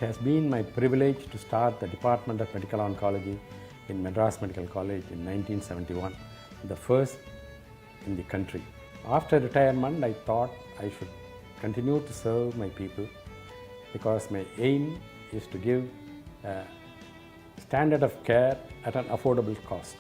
It has been my privilege to start the Department of Medical Oncology in Madras Medical College in 1971, the first in the country. After retirement, I thought I should continue to serve my people because my aim is to give a standard of care at an affordable cost.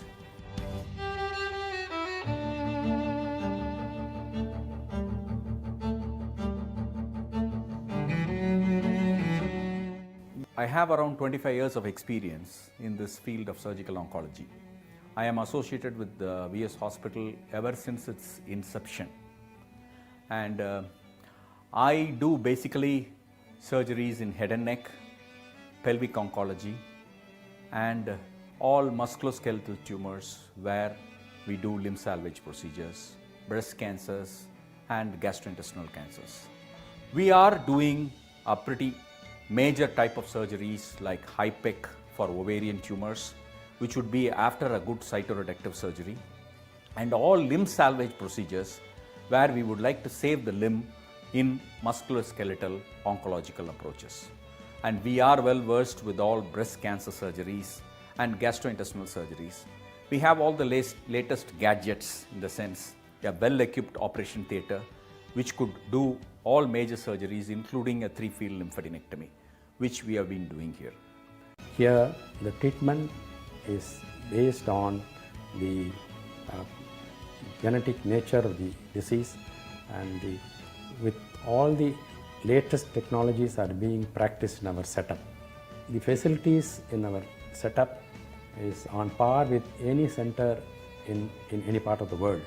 I have around 25 years of experience in this field of surgical oncology. I am associated with the VS Hospital ever since its inception. And I do basically surgeries in head and neck, pelvic oncology, and all musculoskeletal tumors where we do limb salvage procedures, breast cancers, and gastrointestinal cancers. We are doing a pretty major type of surgeries like HIPEC for ovarian tumors, which would be after a good cytoreductive surgery, and all limb salvage procedures where we would like to save the limb in musculoskeletal oncological approaches. And we are well versed with all breast cancer surgeries and gastrointestinal surgeries. We have all the latest gadgets, in the sense a well-equipped operation theatre which could do all major surgeries, including a 3-field lymphadenectomy, which we have been doing here. Here, the treatment is based on the genetic nature of the disease, and with all the latest technologies are being practiced in our setup. The facilities in our setup is on par with any center in any part of the world.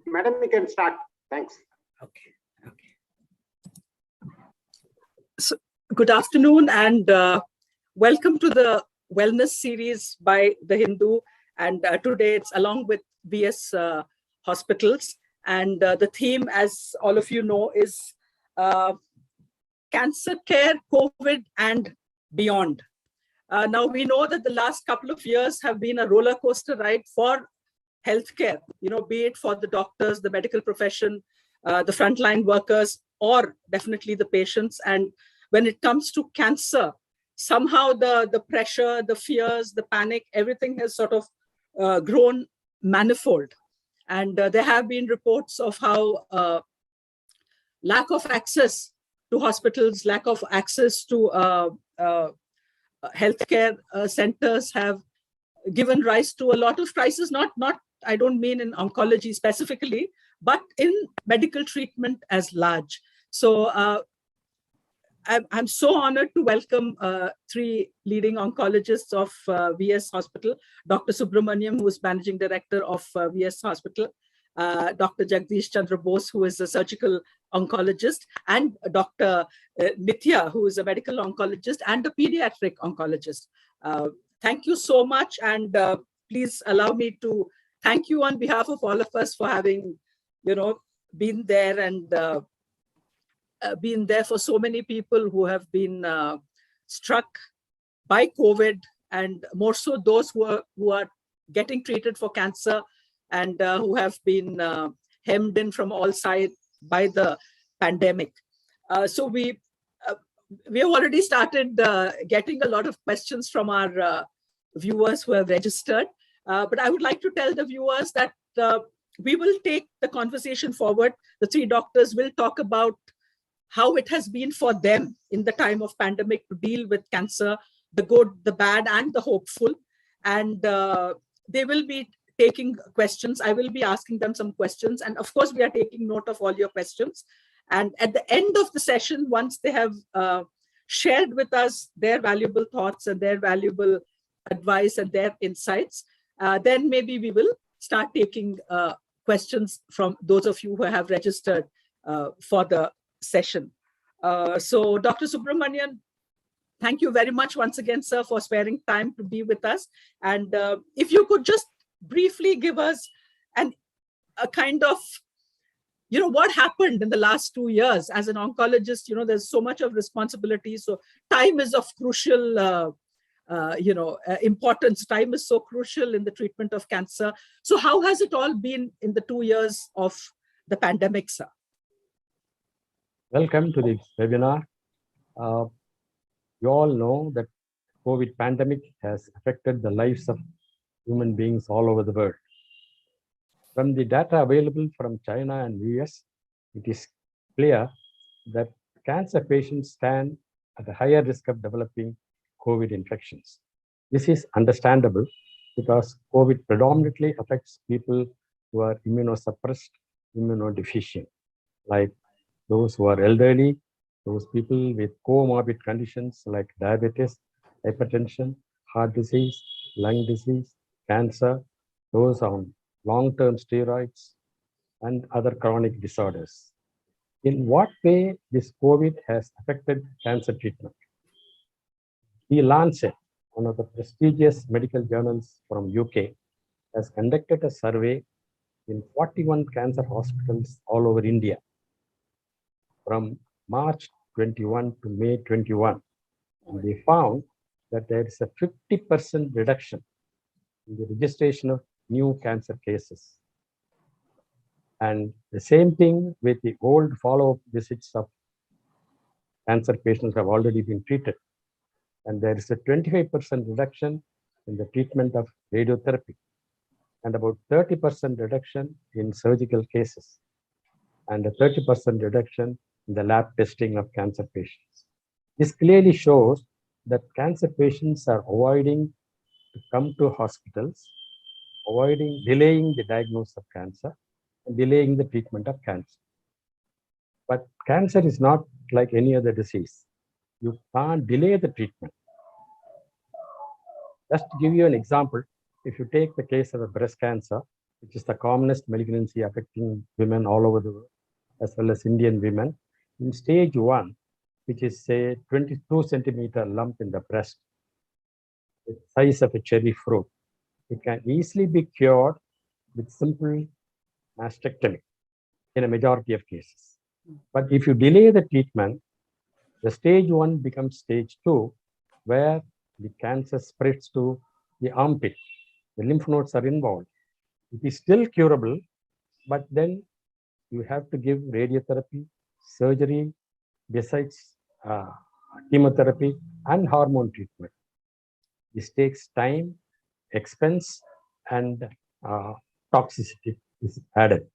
Madam, we can start. Thanks. Okay. So, good afternoon and welcome to the wellness series by The Hindu. And today it's along with VS Hospitals. And the theme, as all of you know, is cancer care, COVID, and beyond. Now, we know that the last couple of years have been a roller coaster ride for healthcare, be it for the doctors, the medical profession, the frontline workers, or definitely the patients. And when it comes to cancer, somehow the pressure, the fears, the panic, everything has sort of grown manifold. And there have been reports of how lack of access to hospitals, lack of access to healthcare centers have given rise to a lot of crises. Not I don't mean in oncology specifically, but in medical treatment as large. So I'm so honored to welcome three leading oncologists of VS Hospital: Dr. Subramaniam, who is managing director of VS Hospital; Dr. Jagdish Chandra Bose, who is a surgical oncologist; and Dr. Nithya, who is a medical oncologist and a pediatric oncologist. Thank you so much, and please allow me to thank you on behalf of all of us for having, been there and been there for so many people who have been struck by COVID, and more so those who are getting treated for cancer and who have been hemmed in from all sides by the pandemic. So we have already started getting a lot of questions from our viewers who have registered. But I would like to tell the viewers that we will take the conversation forward. The three doctors will talk about how it has been for them in the time of pandemic to deal with cancer, the good, the bad, and the hopeful. And they will be taking questions. I will be asking them some questions. And of course, we are taking note of all your questions. And at the end of the session, once they have shared with us their valuable thoughts and their valuable advice and their insights, then maybe we will start taking questions from those of you who have registered for the session. So Dr. Subramanian, thank you very much once again, sir, for sparing time to be with us. And if you could just briefly give us a kind of, what happened in the last 2 years as an oncologist. There's so much of responsibility. So time is of crucial importance. Time is so crucial in the treatment of cancer. So how has it all been in the 2 years of the pandemic, sir? Welcome to this webinar. You all know that COVID pandemic has affected the lives of human beings all over the world. From the data available from China and US, it is clear that cancer patients stand at a higher risk of developing COVID infections. This is understandable because COVID predominantly affects people who are immunosuppressed, immunodeficient, like those who are elderly, those people with comorbid conditions like diabetes, hypertension, heart disease, lung disease, cancer, those on long-term steroids, and other chronic disorders. In what way this COVID has affected cancer treatment? The Lancet, one of the prestigious medical journals from UK, has conducted a survey in 41 cancer hospitals all over India from March 21 to May 21. And they found that there is a 50% reduction in the registration of new cancer cases. And the same thing with the old follow-up visits of cancer patients who have already been treated. And there is a 25% reduction in the treatment of radiotherapy and about 30% reduction in surgical cases and a 30% reduction in the lab testing of cancer patients. This clearly shows that cancer patients are avoiding to come to hospitals, delaying the diagnosis of cancer, and delaying the treatment of cancer. But cancer is not like any other disease. You can't delay the treatment. Just to give you an example, if you take the case of a breast cancer, which is the commonest malignancy affecting women all over the world, as well as Indian women, in stage 1, which is say 22 centimeter lump in the breast, the size of a cherry fruit, it can easily be cured with simple mastectomy in a majority of cases. But if you delay the treatment, the stage 1 becomes stage 2, where the cancer spreads to the armpit. The lymph nodes are involved. It is still curable, but then you have to give radiotherapy, surgery, besides chemotherapy and hormone treatment. This takes time, expense, and toxicity is added.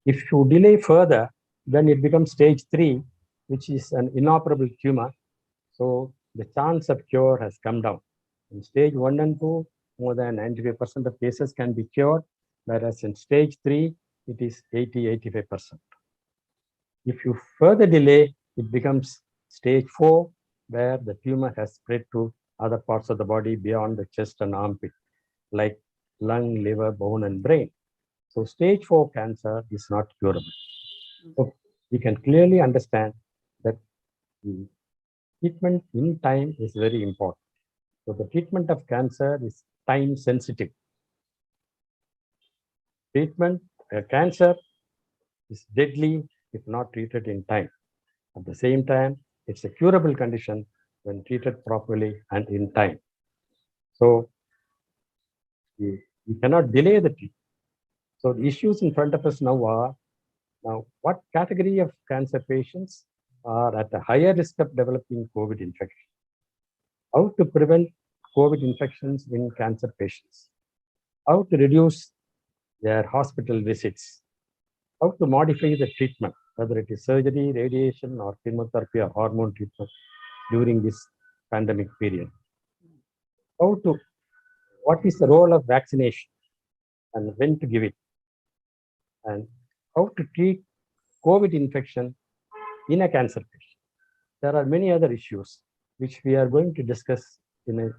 If you delay further, then it becomes stage 3, which is an inoperable tumor. So the chance of cure has come down. In stage 1 and 2, more than 95% of cases can be cured, whereas in stage 3, it is 80-85%. If you further delay, it becomes stage 4, where the tumor has spread to other parts of the body beyond the chest and armpit, like lung, liver, bone, and brain. So stage 4 cancer is not curable. So we can clearly understand that the treatment in time is very important. So the treatment of cancer is time sensitive. Cancer is deadly if not treated in time. At the same time, it's a curable condition when treated properly and in time. So we cannot delay the treatment. So the issues in front of us now are, what category of cancer patients are at a higher risk of developing COVID infection? How to prevent COVID infections in cancer patients? How to reduce their hospital visits? How to modify the treatment, whether it is surgery, radiation, or chemotherapy or hormone treatment during this pandemic period? What is the role of vaccination and when to give it? And how to treat COVID infection in a cancer patient. There are many other issues which we are going to discuss in an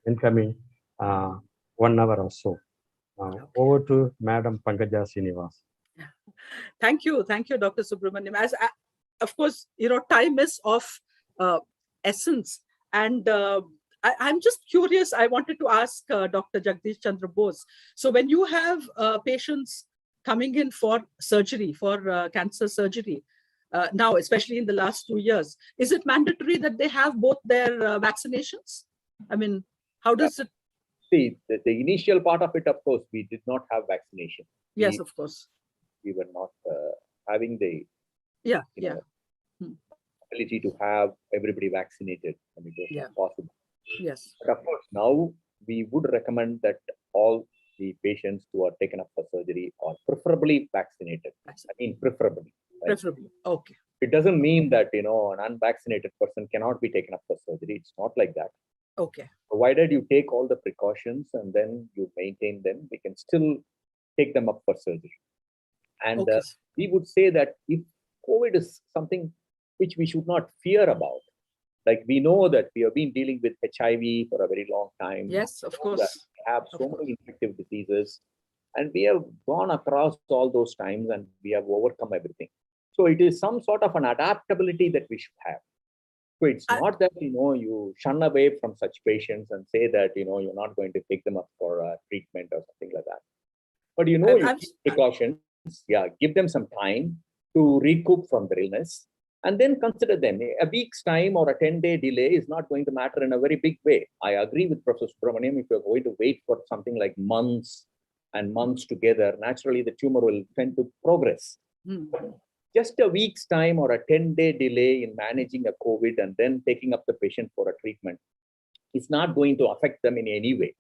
incoming 1 hour or so. Over to Madam Pankaja Srinivas. Thank you, Dr. Subramaniam. Of course, time is of essence, and I'm just curious. I wanted to ask Dr. Jagdish Chandra Bose. So, when you have patients coming in for surgery, for cancer surgery, now, especially in the last 2 years, is it mandatory that they have both their vaccinations? I mean, how does it? See, the initial part of it, of course, we did not have vaccination. Yes, of course. We were not having the ability to have everybody vaccinated, and it was not possible. Yes. But of course, now we would recommend that all the patients who are taken up for surgery are preferably vaccinated. I mean, preferably. Right? Preferably. Okay. It doesn't mean that, an unvaccinated person cannot be taken up for surgery. It's not like that. Okay. Provided you take all the precautions and then you maintain them, we can still take them up for surgery. And we would say that if COVID is something which we should not fear about, like we know that we have been dealing with HIV for a very long time. Yes, of course. We have so many infective diseases, and we have gone across all those times and we have overcome everything. So it is some sort of an adaptability that we should have. So it's not that, you shun away from such patients and say that, you're not going to take them up for treatment or something like that. But, you keep precautions, give them some time to recoup from their illness and then consider them. A week's time or a 10-day delay is not going to matter in a very big way. I agree with Professor Subramaniam. If you're going to wait for something like months and months together, naturally the tumor will tend to progress. Just a week's time or a 10-day delay in managing a COVID and then taking up the patient for a treatment is not going to affect them in any way.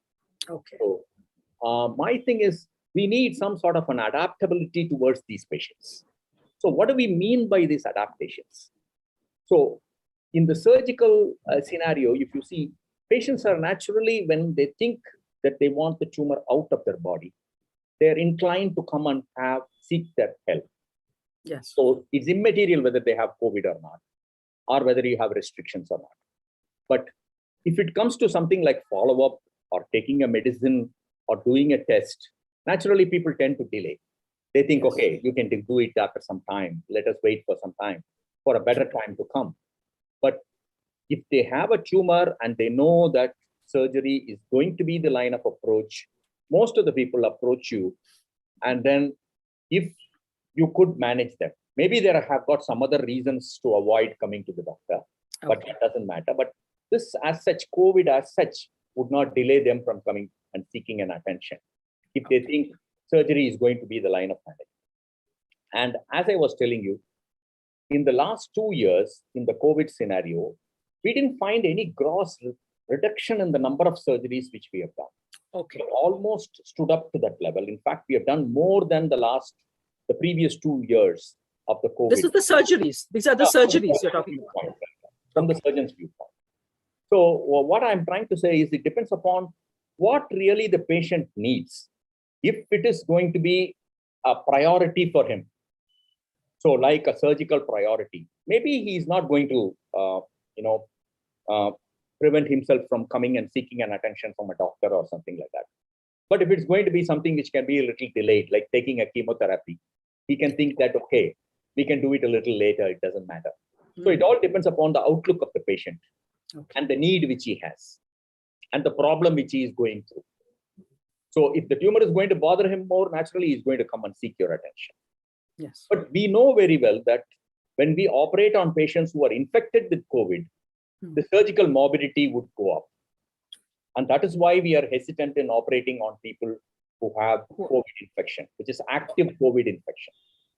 Okay. So my thing is, we need some sort of an adaptability towards these patients. So what do we mean by these adaptations? So in the surgical scenario, if you see, patients are naturally, when they think that they want the tumor out of their body, they're inclined to come and seek their help. Yes. So it's immaterial whether they have COVID or not, or whether you have restrictions or not. But if it comes to something like follow-up or taking a medicine or doing a test, naturally people tend to delay. They think, okay, you can do it after some time. Let us wait for some time, for a better time to come. But if they have a tumor and they know that surgery is going to be the line of approach, most of the people approach you. And then if you could manage them, maybe they have got some other reasons to avoid coming to the doctor, but that doesn't matter. But this as such, COVID as such, would not delay them from coming and seeking an attention if they think surgery is going to be the line of management. And as I was telling you, in the last 2 years, in the COVID scenario, we didn't find any gross reduction in the number of surgeries which we have done. Okay. Almost stood up to that level. In fact, we have done more than the previous 2 years of the COVID. This is the surgeries. These are the surgeries you're talking about. From the surgeon's viewpoint. So what I'm trying to say is it depends upon what really the patient needs. If it is going to be a priority for him, so like a surgical priority, maybe he's not going to, prevent himself from coming and seeking an attention from a doctor or something like that. But if it's going to be something which can be a little delayed, like taking a chemotherapy, he can think that, okay, we can do it a little later, it doesn't matter. So it all depends upon the outlook of the patient and the need which he has and the problem which he is going through. So if the tumor is going to bother him more, naturally, he's going to come and seek your attention. Yes. But we know very well that when we operate on patients who are infected with COVID, the surgical morbidity would go up. And that is why we are hesitant in operating on people who have COVID infection, which is active COVID infection.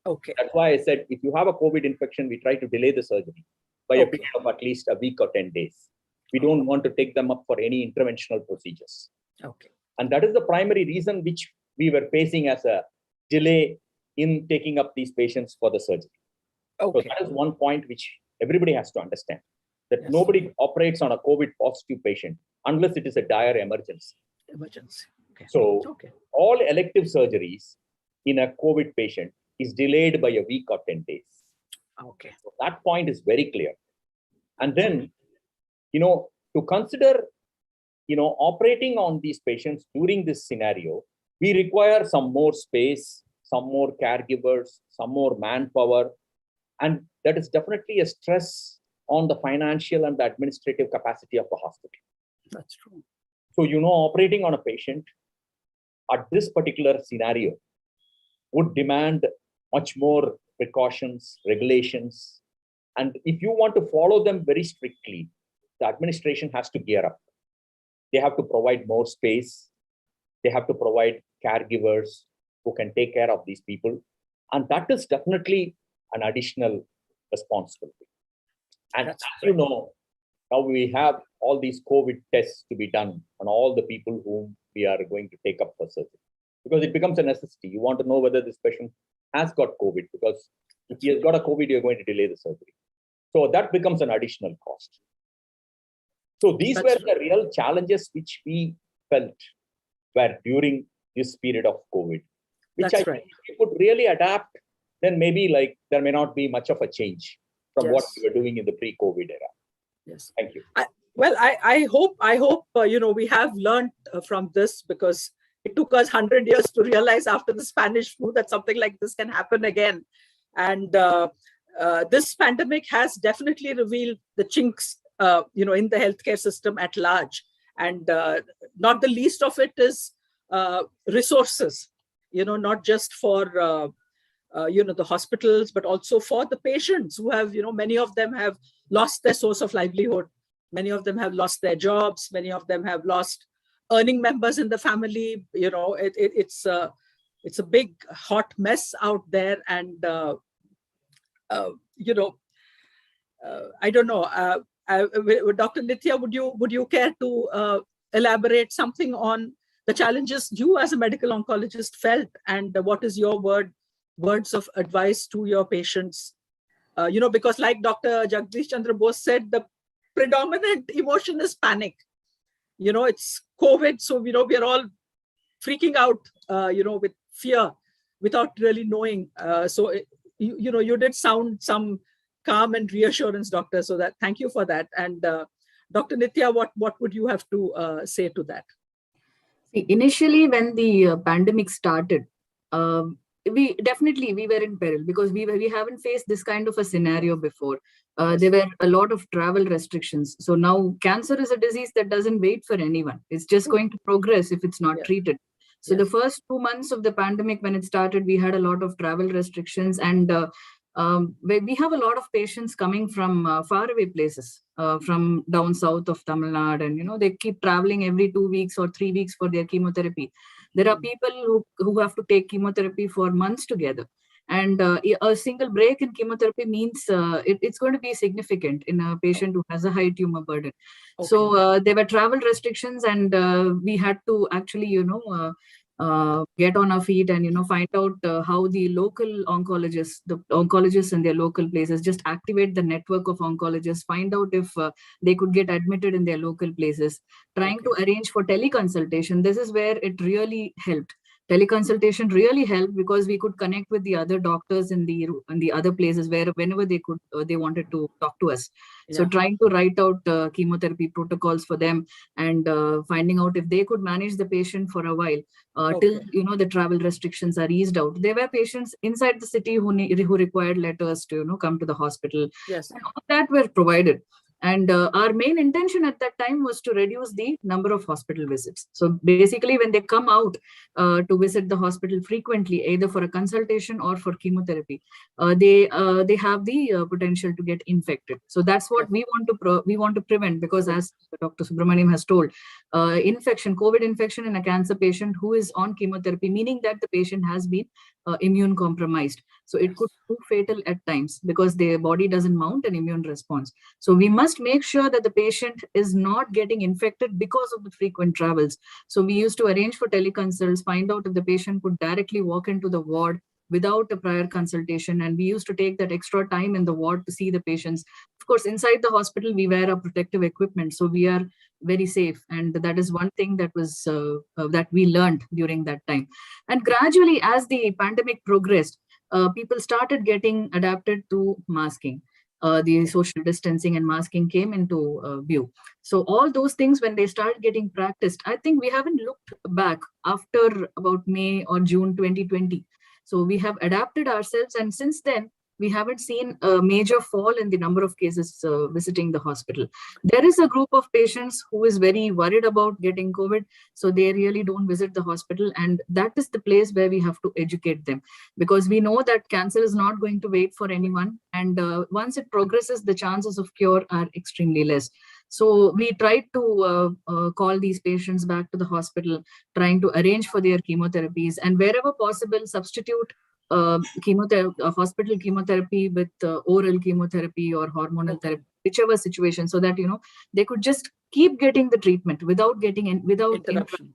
Okay. That's why I said, if you have a COVID infection, we try to delay the surgery by a period of at least a week or 10 days. We don't want to take them up for any interventional procedures. Okay. And that is the primary reason which we were facing as a delay in taking up these patients for the surgery. Okay. So that is one point which everybody has to understand, that Yes. nobody operates on a COVID positive patient unless it is a dire emergency. Emergency. Okay. So Okay. all elective surgeries in a COVID patient is delayed by a week or 10 days. Okay. So that point is very clear. And then, to consider, operating on these patients during this scenario, we require some more space, some more caregivers, some more manpower. And that is definitely a stress on the financial and the administrative capacity of the hospital. That's true. So, operating on a patient at this particular scenario would demand much more precautions, regulations. And if you want to follow them very strictly, the administration has to gear up. They have to provide more space. They have to provide caregivers who can take care of these people. And that is definitely an additional responsibility. And That's as now we have all these COVID tests to be done on all the people whom we are going to take up for surgery. Because it becomes a necessity. You want to know whether this patient has got COVID, because if he has got a COVID, you're going to delay the surgery. So that becomes an additional cost. So these were the real challenges which we felt were during this period of COVID, which That's I think we could really adapt. Then maybe there may not be much of a change from what we were doing in the pre-COVID era. Yes. Thank you. I hope we have learned from this, because it took us 100 years to realize after the Spanish flu that something like this can happen again. And this pandemic has definitely revealed the chinks, in the healthcare system at large. And not the least of it is resources, not just for, the hospitals, but also for the patients who have, many of them have lost their source of livelihood. Many of them have lost their jobs. Many of them have lost earning members in the family. It's a big hot mess out there. And, I don't know, Dr. Nithya, would you care to elaborate something on the challenges you as a medical oncologist felt, and what is your words of advice to your patients? Because like Dr. Jagdish Chandra Bose said, the predominant emotion is panic. It's COVID, so we are all freaking out, with fear, without really knowing. You did sound some calm and reassurance, doctor. So that, thank you for that. And Dr. Nithya, what would you have to say to that? See, initially, when the pandemic started, we were in peril, because we haven't faced this kind of a scenario before. There were a lot of travel restrictions. So now cancer is a disease that doesn't wait for anyone. It's just going to progress if it's not treated. So the first 2 months of the pandemic, when it started, we had a lot of travel restrictions, and we have a lot of patients coming from faraway places, from down south of Tamil Nadu, and they keep traveling every 2 weeks or 3 weeks for their chemotherapy. There are people who have to take chemotherapy for months together. And a single break in chemotherapy means it's going to be significant in a patient who has a high tumor burden. So there were travel restrictions, and we had to actually, get on our feet and, find out how the local oncologists in their local places, just activate the network of oncologists, find out if they could get admitted in their local places, trying to arrange for teleconsultation. This is where it really helped. Teleconsultation really helped because we could connect with the other doctors in the other places where whenever they could, they wanted to talk to us. So trying to write out chemotherapy protocols for them, and finding out if they could manage the patient for a while till the travel restrictions are eased out. There were patients inside the city who required letters to come to the hospital. Yes. And all that were provided. And our main intention at that time was to reduce the number of hospital visits. So basically, when they come out to visit the hospital frequently, either for a consultation or for chemotherapy, they have the potential to get infected. So that's what we want to prevent, because as Dr. Subramaniam has told, COVID infection in a cancer patient who is on chemotherapy, meaning that the patient has been immune compromised. So it could prove fatal at times because their body doesn't mount an immune response. So we must make sure that the patient is not getting infected because of the frequent travels. So we used to arrange for teleconsults, find out if the patient could directly walk into the ward without a prior consultation. And we used to take that extra time in the ward to see the patients. Of course, inside the hospital, we wear our protective equipment, so we are very safe. And that is one thing that was that we learned during that time. And gradually, as the pandemic progressed, people started getting adapted to masking. The social distancing and masking came into view. So all those things, when they start getting practiced, I think we haven't looked back after about May or June 2020. So we have adapted ourselves, and since then, we haven't seen a major fall in the number of cases visiting the hospital. There is a group of patients who is very worried about getting COVID, so they really don't visit the hospital. And that is the place where we have to educate them, because we know that cancer is not going to wait for anyone. And once it progresses, the chances of cure are extremely less. So we tried to call these patients back to the hospital, trying to arrange for their chemotherapies, and wherever possible, substitute hospital chemotherapy with oral chemotherapy or hormonal therapy, whichever situation, so that they could just keep getting the treatment without getting interruptions.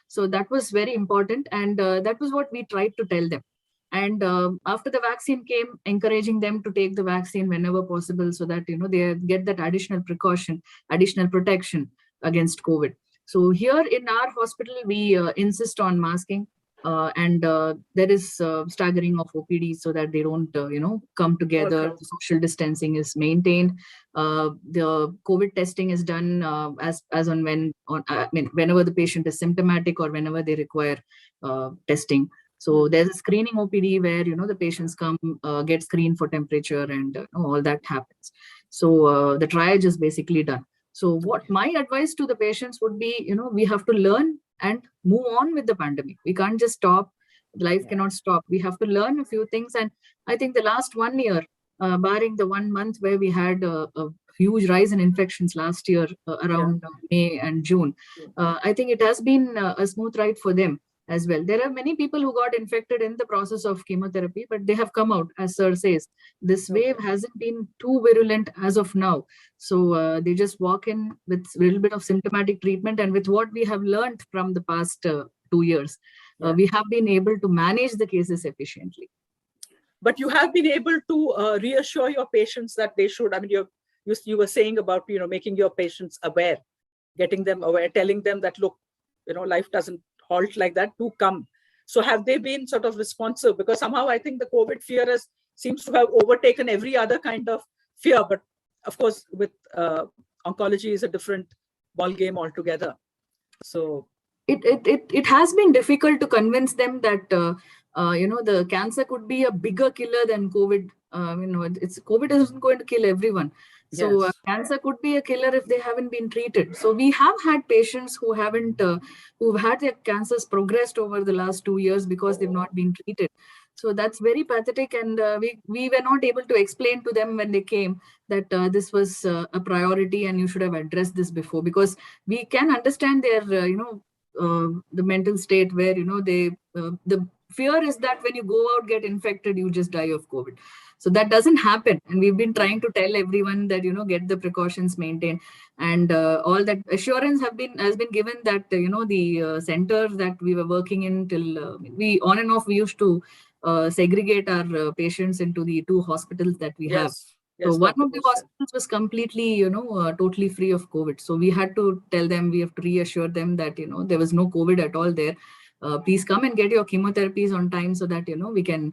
So that was very important, and that was what we tried to tell them. And after the vaccine came, encouraging them to take the vaccine whenever possible, so that they get that additional precaution, additional protection against COVID. So here in our hospital, we insist on masking. And there is staggering of OPDs so that they don't, come together. Okay. Social distancing is maintained. The COVID testing is done whenever the patient is symptomatic or whenever they require testing. So there's a screening OPD where the patients come, get screened for temperature, and all that happens. So the triage is basically done. So what my advice to the patients would be, we have to learn and move on with the pandemic. We can't just stop. Life cannot stop. We have to learn a few things. And I think the last 1 year, barring the 1 month where we had a huge rise in infections last year around May and June, I think it has been a smooth ride for them as well. There are many people who got infected in the process of chemotherapy, but they have come out, as Sir says. This wave hasn't been too virulent as of now. So they just walk in with a little bit of symptomatic treatment. And with what we have learned from the past 2 years, we have been able to manage the cases efficiently. But you have been able to reassure your patients that they should, you were saying about, making your patients aware, getting them aware, telling them that, look, life doesn't halt like that, to come. So have they been sort of responsive? Because somehow I think the COVID fear seems to have overtaken every other kind of fear. But of course, with oncology is a different ball game altogether. So it has been difficult to convince them that the cancer could be a bigger killer than COVID. COVID isn't going to kill everyone. So cancer could be a killer if they haven't been treated. So we have had patients who haven't, who've had their cancers progressed over the last 2 years because they've not been treated. So that's very pathetic. And we were not able to explain to them when they came that this was a priority and you should have addressed this before, because we can understand their, the mental state where, the fear is that when you go out, get infected, you just die of COVID. So that doesn't happen. And we've been trying to tell everyone that, get the precautions maintained, and all that assurance has been given that, the centers that we were working in till we on and off, we used to segregate our patients into the 2 hospitals that we have. Yes. So Yes, one Dr. of the Bose said. hospitals was completely, totally free of COVID. So we had to tell them, we have to reassure them that, there was no COVID at all there. Please come and get your chemotherapies on time so that, we can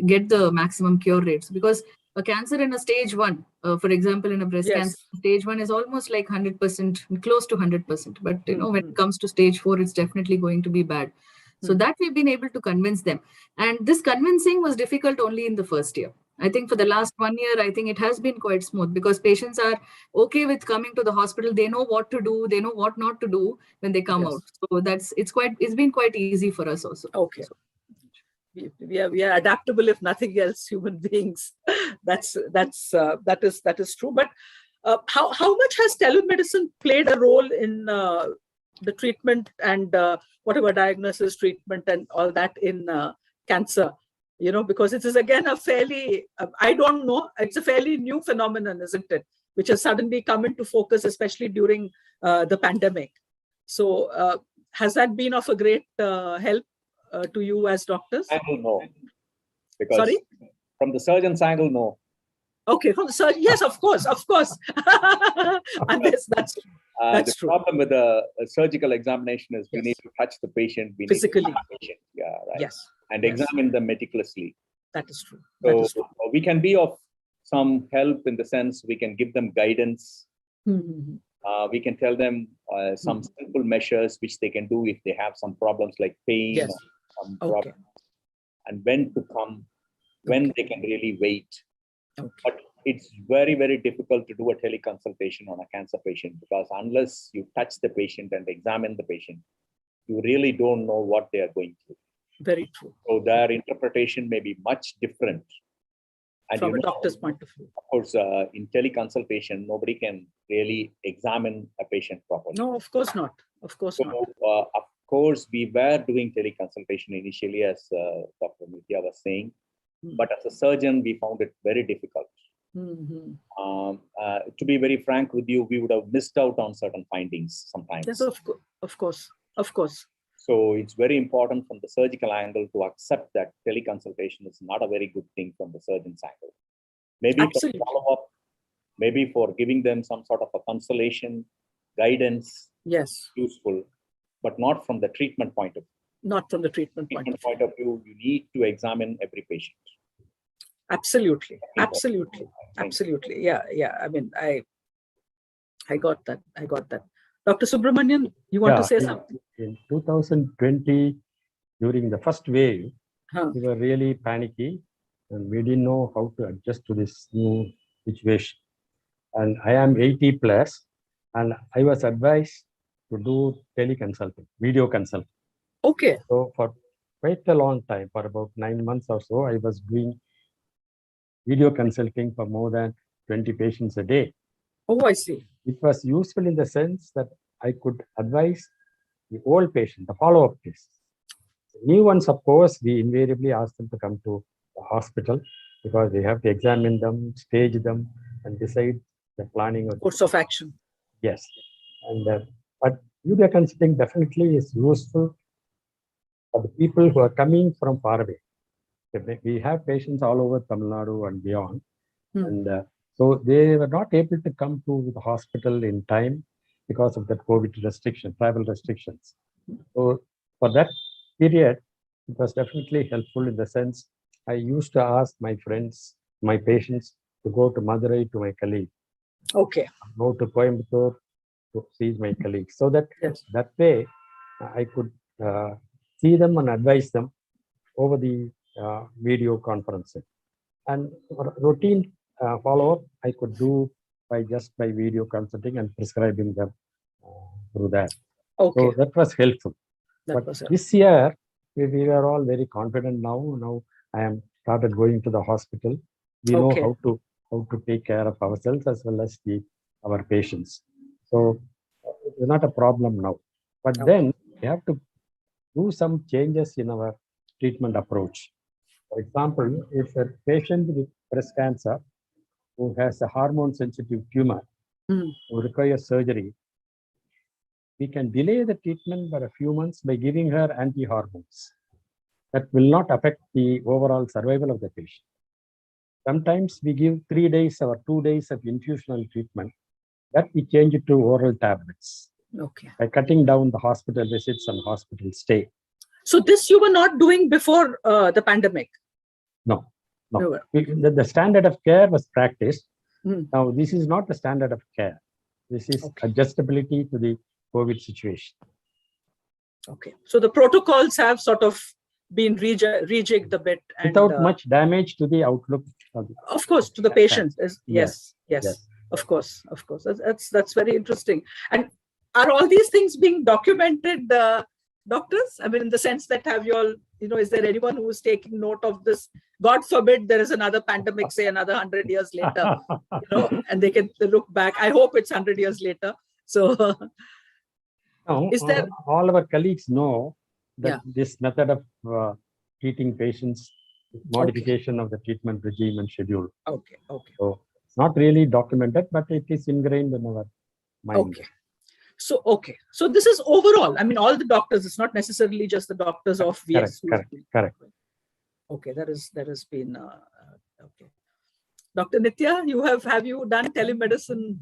get the maximum cure rates. Because a cancer in a stage 1, for example, in a breast cancer, Yes. stage 1 is almost like 100%, close to 100%. But, when Mhm. it comes to stage 4, it's definitely going to be bad. So Mhm. that we've been able to convince them. And this convincing was difficult only in the first year. I think for the last 1 year, I think it has been quite smooth because patients are okay with coming to the hospital. They know what to do. They know what not to do when they come Yes. out. So it's been quite easy for us also. Okay. We are adaptable, if nothing else, human beings. That is true. But how much has telemedicine played a role in the treatment and whatever diagnosis, treatment, and all that in cancer? Because it is again a fairly, I don't know, it's a fairly new phenomenon, isn't it? Which has suddenly come into focus, especially during the pandemic. So has that been of a great help to you as doctors? Angle, no. Because Sorry? from the surgeon's angle, no. Okay, from the surgeon, yes, of course. And that's The true. problem with the surgical examination is we Yes. need to touch the patient. We Physically. need to touch the patient. Yeah, right. Yes, And yes. examine them meticulously. That is true. That So is true. we can be of some help in the sense we can give them guidance. Mhm. We can tell them some simple measures which they can do if they have some problems like pain Yes. or some Okay. problems, and when to come, when they can really wait. Okay. But it's very, very difficult to do a teleconsultation on a cancer patient because unless you touch the patient and examine the patient, you really don't know what they are going through. Very true. So their interpretation may be much different. And From a doctor's point of view. of course, in teleconsultation, nobody can really examine a patient properly. No, of course not. Of course So, not. of course, we were doing teleconsultation initially, as Dr. Nitya was saying, but as a surgeon, we found it very difficult. Mhm. To be very frank with you, we would have missed out on certain findings sometimes. Yes, of course. Of course. So it's very important from the surgical angle to accept that teleconsultation is not a very good thing from the surgeon's angle. Maybe Absolutely. for follow-up, maybe for giving them some sort of a consolation, guidance, Yes. useful, but not from the treatment point of view. Not from the treatment point of view. Point of view, you need to examine every patient. Absolutely. Absolutely. Absolutely. Yeah. I mean, I got that. Dr. Subramanian, you want to say something? In 2020, during the first wave, Huh. we were really panicky and we didn't know how to adjust to this new situation. And I am 80 plus, and I was advised to do teleconsulting, video consulting. Okay. So for quite a long time, for about 9 months or so, I was doing video consulting for more than 20 patients a day. Oh, I see. It was useful in the sense that I could advise the old patient, the follow-up cases. New ones, of course, we invariably ask them to come to the hospital because we have to examine them, stage them, and decide the planning of Course of action. Yes. And but video consulting definitely is useful for the people who are coming from far away. We have patients all over Tamil Nadu and beyond. And so they were not able to come to the hospital in time because of the COVID restriction, travel restrictions. So for that period, it was definitely helpful in the sense I used to ask my friends, my patients to go to Madurai to my colleague. Okay. Go to Coimbatore to see my colleagues. So that Yes. that way I could see them and advise them over the video conferencing. And routine follow-up I could do by video consulting and prescribing them through that. Okay. So that was helpful. That But was this year we were all very confident now. Now I am started going to the hospital. We know Okay. how to take care of ourselves as well as our patients. So it's not a problem now. But then we have to do some changes in our treatment approach. For example, if a patient with breast cancer who has a hormone-sensitive tumor who requires surgery, we can delay the treatment by a few months by giving her anti-hormones. That will not affect the overall survival of the patient. Sometimes we give 3 days or 2 days of infusional treatment, that we change it to oral tablets Okay. by cutting down the hospital visits and hospital stay. So this you were not doing before the pandemic? No. You were. The standard of care was practiced. Mm. Now, this is not the standard of care. This is Okay. adjustability to the COVID situation. Okay. So the protocols have sort of been rejigged a bit. And, Without much damage to the outlook. of course, to the patient. Yes. Yes. Of course. That's very interesting. And are all these things being documented, doctors? I mean, in the sense that have you all, is there anyone who is taking note of this? God forbid there is another pandemic, say another 100 years later, and they can look back. I hope it's 100 years later. So No, is there? all our colleagues know that Yeah. this method of treating patients, modification of the treatment regime and schedule. Okay. So it's not really documented, but it is ingrained in our mind. Okay. So this is overall, I mean, all the doctors, it's not necessarily just the doctors of VS. Correct. Okay, that has been, okay. Dr. Nitya, have you done telemedicine,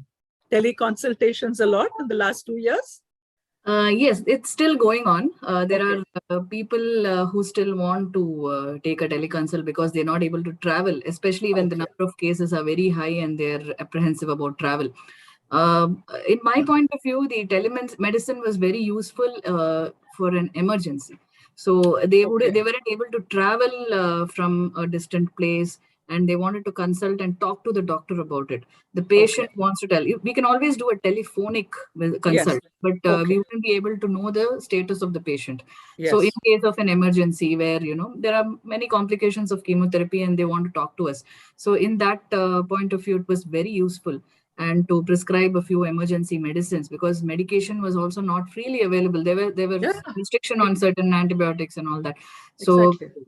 teleconsultations a lot in the last 2 years? Yes, it's still going on. There are people who still want to take a teleconsult because they're not able to travel, especially when the number of cases are very high and they're apprehensive about travel. In my point of view, the telemedicine was very useful for an emergency. So they weren't able to travel from a distant place, and they wanted to consult and talk to the doctor about it. The patient wants to tell. We can always do a telephonic consult, but we wouldn't be able to know the status of the patient. Yes. So in case of an emergency where, there are many complications of chemotherapy and they want to talk to us. So in that point of view, it was very useful. And to prescribe a few emergency medicines, because medication was also not freely available. There were restriction on certain antibiotics and all that. So, exactly.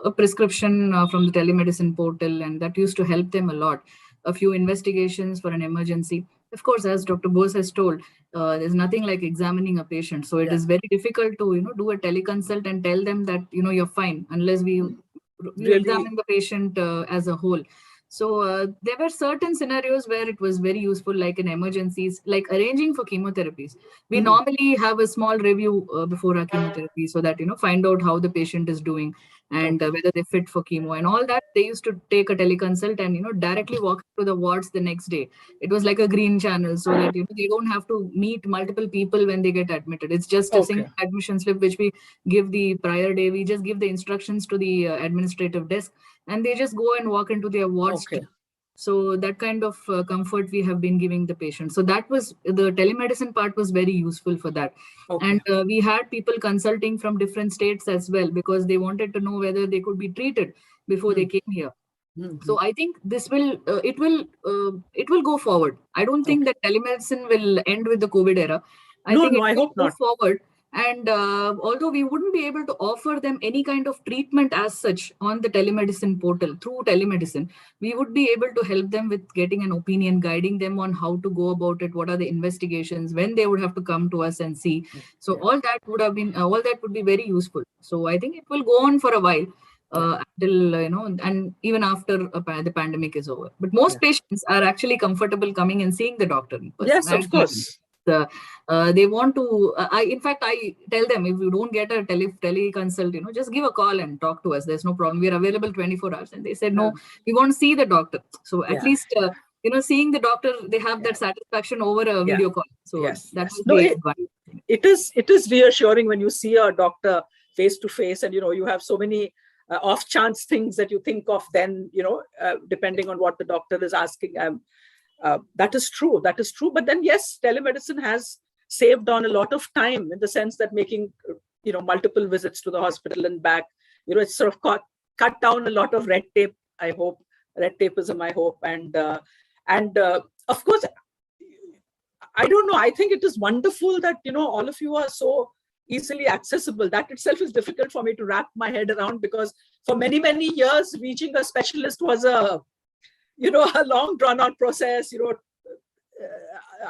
A prescription from the telemedicine portal, and that used to help them a lot. A few investigations for an emergency. Of course, as Dr. Bose has told, there's nothing like examining a patient. So it is very difficult to, do a teleconsult and tell them that, you're fine, unless we examine the patient as a whole. So there were certain scenarios where it was very useful, like in emergencies, like arranging for chemotherapies. We normally have a small review before our chemotherapy so that, find out how the patient is doing and whether they're fit for chemo and all that. They used to take a teleconsult and, directly walk to the wards the next day. It was like a green channel so that, they don't have to meet multiple people when they get admitted. It's just a single admission slip, which we give the prior day. We just give the instructions to the administrative desk, and they just go and walk into their wards. So that kind of comfort we have been giving the patient. So that was, the telemedicine part was very useful for that. And we had people consulting from different states as well, because they wanted to know whether they could be treated before they came here. So I think this will, it will go forward. I don't think that telemedicine will end with the COVID era. I think it will go forward. And although we wouldn't be able to offer them any kind of treatment as such on the telemedicine portal through telemedicine, we would be able to help them with getting an opinion, guiding them on how to go about it, what are the investigations, when they would have to come to us and see. So all that would be very useful. So I think it will go on for a while until, and even after the pandemic is over. But most patients are actually comfortable coming and seeing the doctor. Yes, of course. They want to, in fact, I tell them, if you don't get a teleconsult, just give a call and talk to us. There's no problem. We're available 24 hours. And they said, no, we want to see the doctor. So at least, seeing the doctor, they have that satisfaction over a video call. So it is reassuring when you see a doctor face to face, and, you have so many off chance things that you think of then, depending on what the doctor is asking. That is true. But then, yes, telemedicine has saved on a lot of time, in the sense that making, multiple visits to the hospital and back, it's sort of cut down a lot of red tape, I hope, red tapeism, I hope. And of course, I don't know, I think it is wonderful that, all of you are so easily accessible. That itself is difficult for me to wrap my head around, because for many, many years, reaching a specialist was a long drawn out process,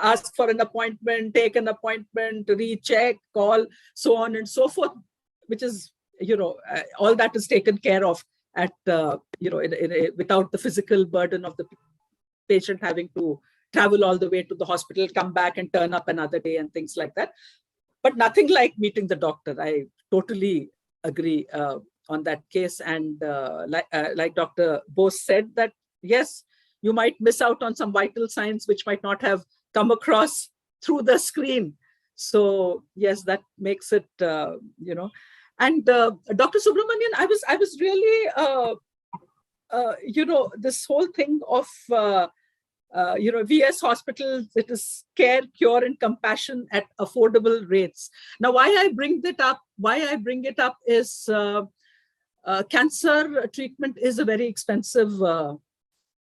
ask for an appointment, take an appointment, recheck, call, so on and so forth, which is, all that is taken care of at, without the physical burden of the patient having to travel all the way to the hospital, come back and turn up another day and things like that. But nothing like meeting the doctor. I totally agree on that case. And like Dr. Bose said, that yes, you might miss out on some vital signs which might not have come across through the screen. So yes, that makes it, And Dr. Subramanian, I was really, this whole thing of, VS hospitals, it is care, cure, and compassion at affordable rates. Now, why I bring it up is cancer treatment is a very expensive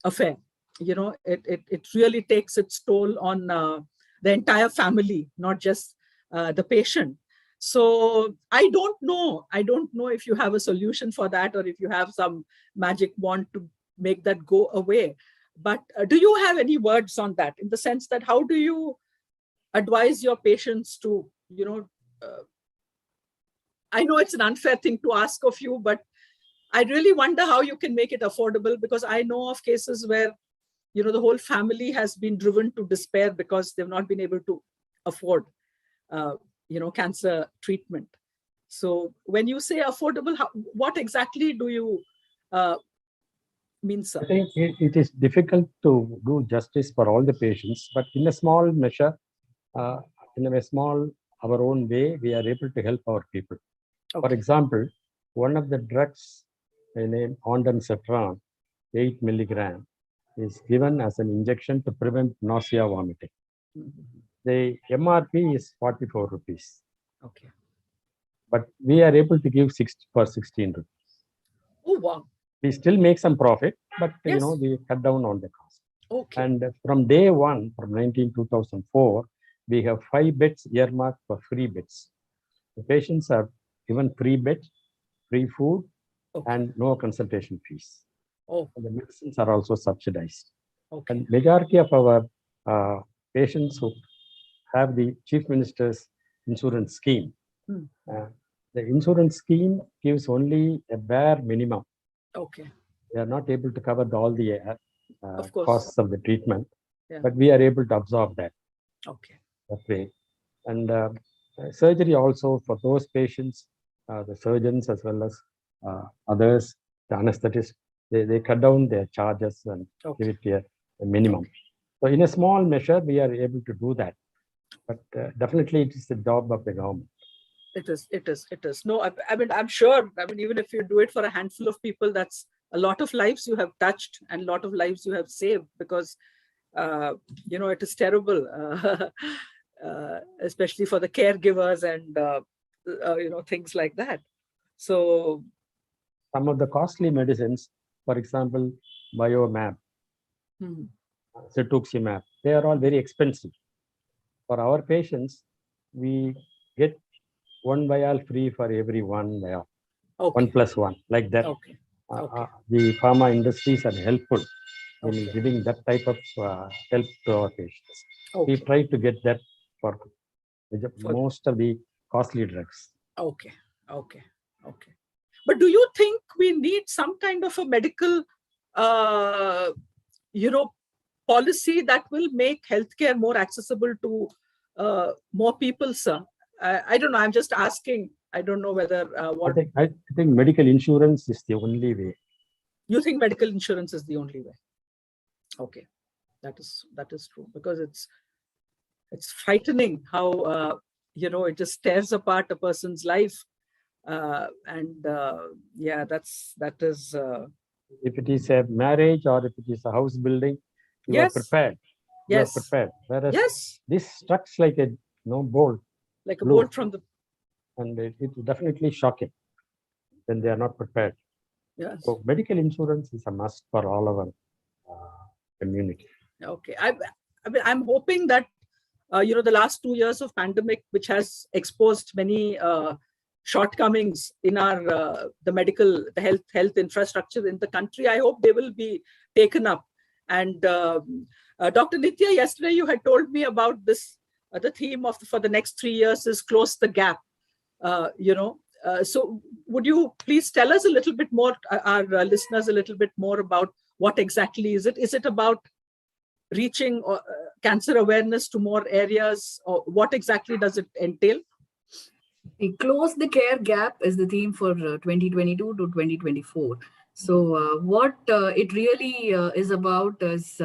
affair. It really takes its toll on the entire family, not just the patient. So I don't know if you have a solution for that, or if you have some magic wand to make that go away. But do you have any words on that, in the sense that how do you advise your patients to, I know it's an unfair thing to ask of you, but I really wonder how you can make it affordable, because I know of cases where, the whole family has been driven to despair because they've not been able to afford, cancer treatment. So when you say affordable, what exactly do you mean, sir? I think it is difficult to do justice for all the patients, but in a small measure, in a small, our own way, we are able to help our people. Okay. For example, one of the drugs named ondansetron, 8 milligram, is given as an injection to prevent nausea, vomiting. The MRP is 44 rupees. Okay. But we are able to give 16 rupees. Oh, wow. We still make some profit, but Yes. we cut down on the cost. Okay. And from day one, from 2004, we have 5 beds earmarked for free beds. The patients are given free bed, free food, Okay. and no consultation fees. Oh, And the medicines are also subsidized. okay. And majority of our patients who have the Chief Minister's insurance scheme, the insurance scheme gives only a bare minimum. Okay. They are not able to cover all the Of course. costs of the treatment, Yeah. but we are able to absorb that way. And surgery also for those patients, the surgeons as well as others, the anesthetists, they cut down their charges and give it a minimum. So in a small measure, we are able to do that. But definitely it is the job of the government. It is. No, I mean, I'm sure, even if you do it for a handful of people, that's a lot of lives you have touched and a lot of lives you have saved, because, it is terrible, especially for the caregivers and, things like that. So some of the costly medicines, for example, Biomap, cetuximab, they are all very expensive. For our patients, we get 1 vial free for every 1 vial, 1+1, like that. Okay. The pharma industries are helpful in giving that type of help to our patients. We try to get that for most of the costly drugs. Okay. But do you think we need some kind of a medical, policy that will make healthcare more accessible to more people, sir? I don't know. I'm just asking. I don't know whether what. I think medical insurance is the only way. You think medical insurance is the only way? Okay, that is true, because it's frightening how it just tears apart a person's life, and that is. If it is a marriage or if it is a house building, you are prepared. Yes. You are prepared. Whereas this strikes like a bolt. Like a bolt from the. And it's definitely shocking when they are not prepared. Yes. So medical insurance is a must for all our community. Okay. I'm hoping that the last 2 years of pandemic, which has exposed many shortcomings in our the health infrastructure in the country. I hope they will be taken up. And Dr. Nitya, yesterday you had told me about this. The theme for the next 3 years is close the gap. So would you please tell us a little bit more, our listeners a little bit more about what exactly is it? Is it about reaching cancer awareness to more areas, or what exactly does it entail? The Close the Care Gap is the theme for 2022 to 2024. So what it really is about is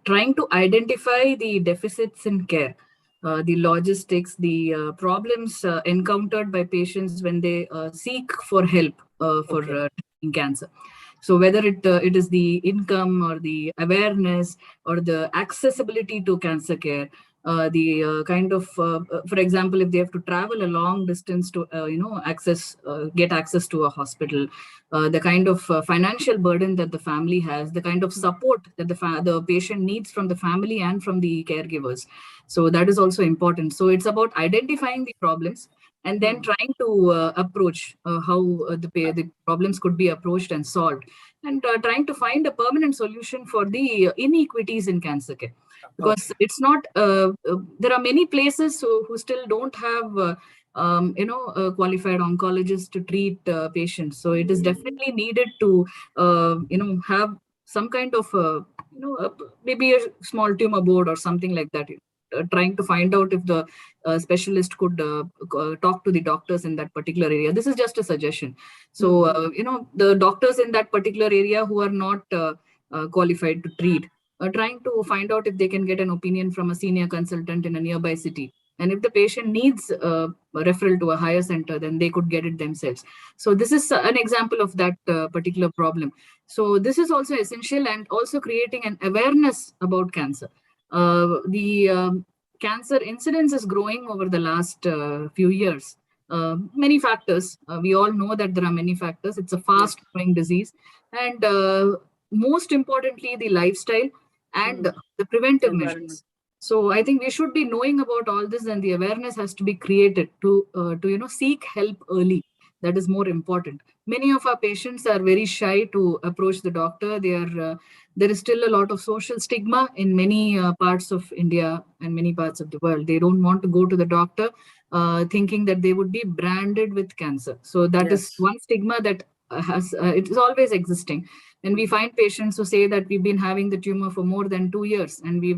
trying to identify the deficits in care, the logistics, the problems encountered by patients when they seek for help for treating cancer. So whether it is the income or the awareness or the accessibility to cancer care, for example, if they have to travel a long distance to get access to a hospital, the kind of financial burden that the family has, the kind of support that the patient needs from the family and from the caregivers. So that is also important. So it's about identifying the problems and then trying to approach how the problems could be approached and solved, and trying to find a permanent solution for the inequities in cancer care. Because it's not, there are many places who still don't have, qualified oncologists to treat patients. So it is definitely needed to, have some kind of, maybe a small tumor board or something like that. Trying to find out if the specialist could talk to the doctors in that particular area. This is just a suggestion. So, the doctors in that particular area who are not qualified to treat, trying to find out if they can get an opinion from a senior consultant in a nearby city. And if the patient needs a referral to a higher center, then they could get it themselves. So this is an example of that particular problem. So this is also essential, and also creating an awareness about cancer. The cancer incidence is growing over the last few years. Many factors. We all know that there are many factors. It's a fast growing disease. And most importantly, the lifestyle and the preventive measures. So I think we should be knowing about all this, and the awareness has to be created to seek help early. That is more important. Many of our patients are very shy to approach the doctor. There is still a lot of social stigma in many parts of India and many parts of the world. They don't want to go to the doctor thinking that they would be branded with cancer. So that is one stigma that it is always existing. And we find patients who say that we've been having the tumor for more than 2 years, and we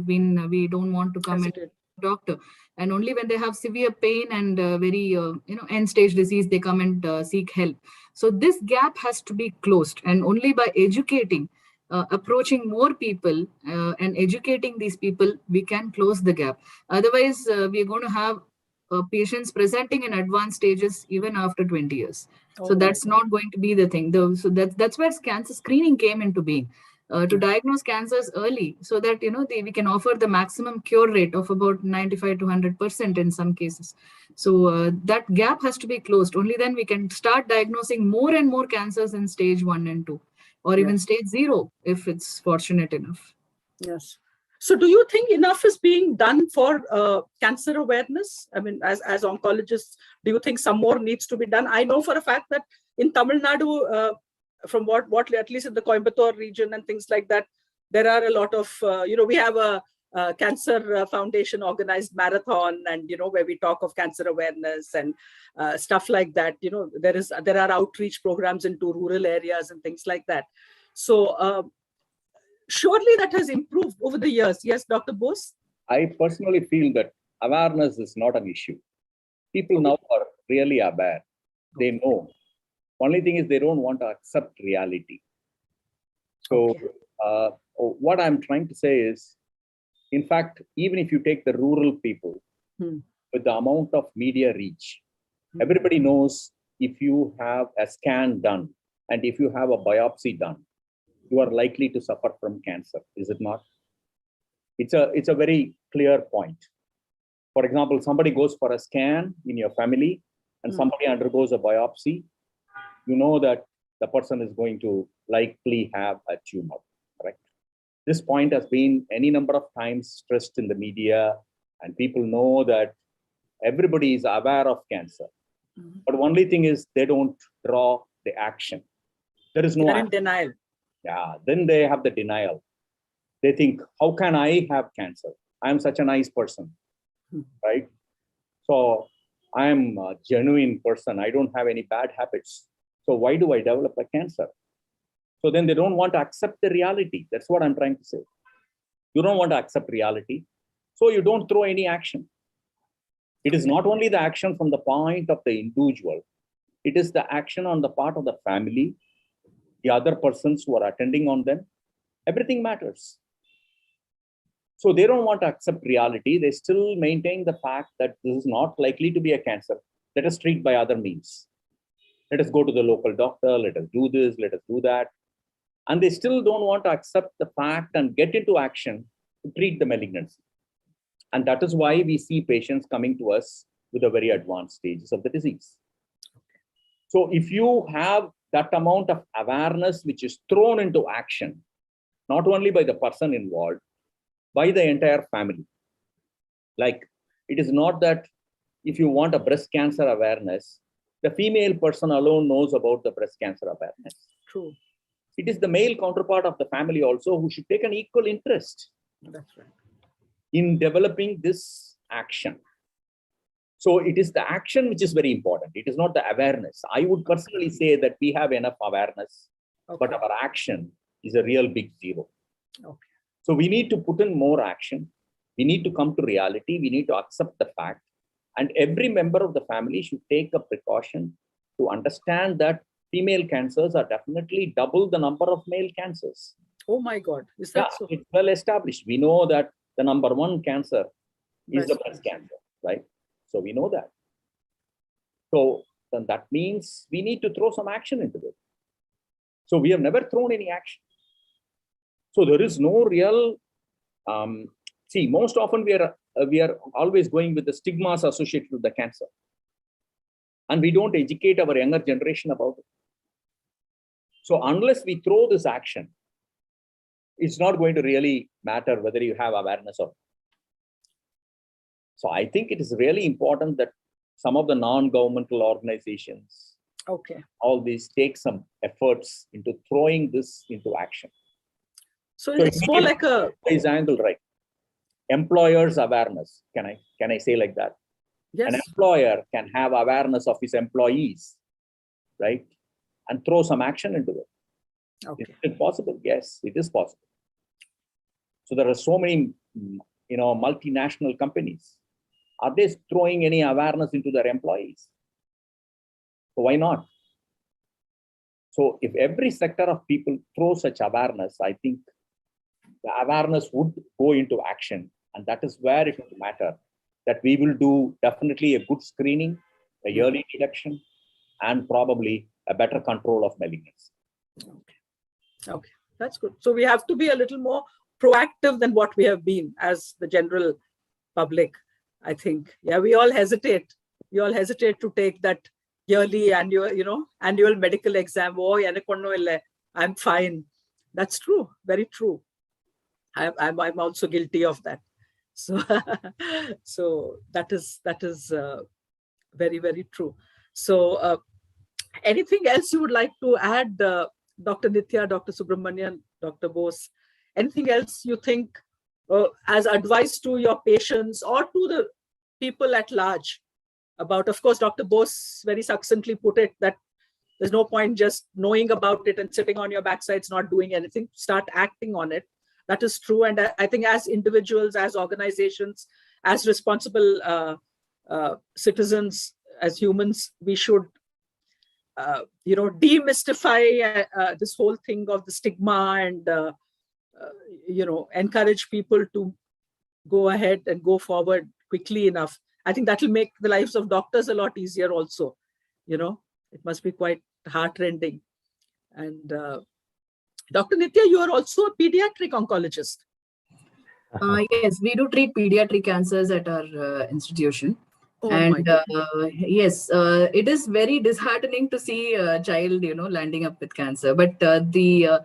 don't want to come and see the doctor. And only when they have severe pain and very end stage disease, they come and seek help. So this gap has to be closed, and only by educating, approaching more people and educating these people, we can close the gap. Otherwise, we're going to have patients presenting in advanced stages even after 20 years. So that's not going to be the thing. So that's where cancer screening came into being, to diagnose cancers early, so that we can offer the maximum cure rate of about 95 to 100% in some cases. So that gap has to be closed. Only then we can start diagnosing more and more cancers in stage 1 and 2, or even stage 0 if it's fortunate enough. Yes. So do you think enough is being done for cancer awareness? I mean, as oncologists, do you think some more needs to be done? I know for a fact that in Tamil Nadu, from what at least in the Coimbatore region and things like that, there are a lot of, we have a cancer foundation organized marathon, and, where we talk of cancer awareness and stuff like that. There are outreach programs into rural areas and things like that. So, surely that has improved over the years. Yes, Dr. Bose? I personally feel that awareness is not an issue. People now are really aware. They know. Only thing is they don't want to accept reality. So what I'm trying to say is, in fact, even if you take the rural people, with the amount of media reach, everybody knows if you have a scan done and if you have a biopsy done, you are likely to suffer from cancer, is it not? It's a very clear point. For example, somebody goes for a scan in your family and somebody undergoes a biopsy, you know that the person is going to likely have a tumor, correct? This point has been any number of times stressed in the media, and people know that everybody is aware of cancer. But only thing is they don't draw the action. There is no They're in action. denial. Yeah, then they have the denial. They think, how can I have cancer? I am such a nice person, right? So I am a genuine person. I don't have any bad habits. So why do I develop a cancer? So then they don't want to accept the reality. That's what I'm trying to say. You don't want to accept reality. So you don't throw any action. It is not only the action from the point of the individual. It is the action on the part of the family, the other persons who are attending on them. Everything matters. So they don't want to accept reality. They still maintain the fact that this is not likely to be a cancer. Let us treat by other means. Let us go to the local doctor. Let us do this. Let us do that. And they still don't want to accept the fact and get into action to treat the malignancy. And that is why we see patients coming to us with the very advanced stages of the disease. So if you have that amount of awareness which is thrown into action, not only by the person involved, by the entire family. Like, it is not that if you want a breast cancer awareness, the female person alone knows about the breast cancer awareness. True. It is the male counterpart of the family also who should take an equal interest That's right. in developing this action. So it is the action which is very important. It is not the awareness. I would personally say that we have enough awareness, but our action is a real big zero. Okay. So we need to put in more action. We need to come to reality. We need to accept the fact. And every member of the family should take a precaution to understand that female cancers are definitely double the number of male cancers. Oh my God. Is that so? It's well established. We know that the number one cancer is the Breast breast cancer, right? So we know that. So then that means we need to throw some action into it. So we have never thrown any action. So there is no real, see, most often we are always going with the stigmas associated with the cancer. And we don't educate our younger generation about it. So unless we throw this action, it's not going to really matter whether you have awareness or not. So I think it is really important that some of the non-governmental organizations, all these take some efforts into throwing this into action. So it's more like a angle, right? Employers' awareness. Can I say like that? Yes. An employer can have awareness of his employees, right? And throw some action into it. Okay. Is it possible? Yes, it is possible. So there are so many, multinational companies. Are they throwing any awareness into their employees? So why not? So if every sector of people throw such awareness, I think the awareness would go into action. And that is where it will matter, that we will do definitely a good screening, a early detection, and probably a better control of malignancy. Okay, that's good. So we have to be a little more proactive than what we have been as the general public, I think. Yeah, we all hesitate. We all hesitate to take that yearly annual medical exam. Oh, I'm fine. That's true. Very true. I'm also guilty of that. So, so that is very, very true. So anything else you would like to add, Dr. Nithya, Dr. Subramanian, Dr. Bose? Anything else you think as advice to your patients or to the people at large about, of course, Dr. Bose very succinctly put it that there's no point just knowing about it and sitting on your backsides, not doing anything, start acting on it. That is true. And I think as individuals, as organizations, as responsible citizens, as humans, we should, demystify this whole thing of the stigma and, encourage people to go ahead and go forward quickly enough. I think that will make the lives of doctors a lot easier also. It must be quite heartrending. And Dr. Nithya, you are also a pediatric oncologist. Yes, we do treat pediatric cancers at our institution. Oh, and yes, it is very disheartening to see a child, landing up with cancer. But the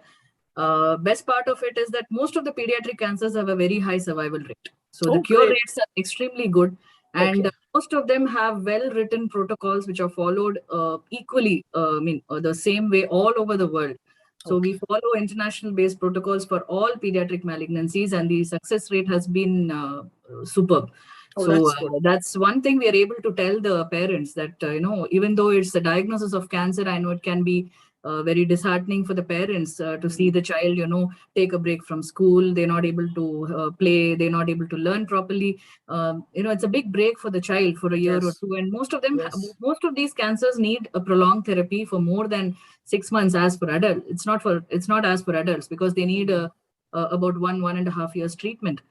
best part of it is that most of the pediatric cancers have a very high survival rate. So Oh, the cure great. rates are extremely good. And Okay. most of them have well-written protocols which are followed equally, the same way all over the world. So we follow international-based protocols for all pediatric malignancies, and the success rate has been superb. Oh, So that's good. that's one thing we are able to tell the parents that, even though it's a diagnosis of cancer, I know it can be very disheartening for the parents to see the child, take a break from school. They're not able to play. They're not able to learn properly. It's a big break for the child for a year or Yes. two. And most of them, Yes. most of these cancers need a prolonged therapy for more than 6 months as for adults. It's not as for adults because they need about 1.5 years treatment.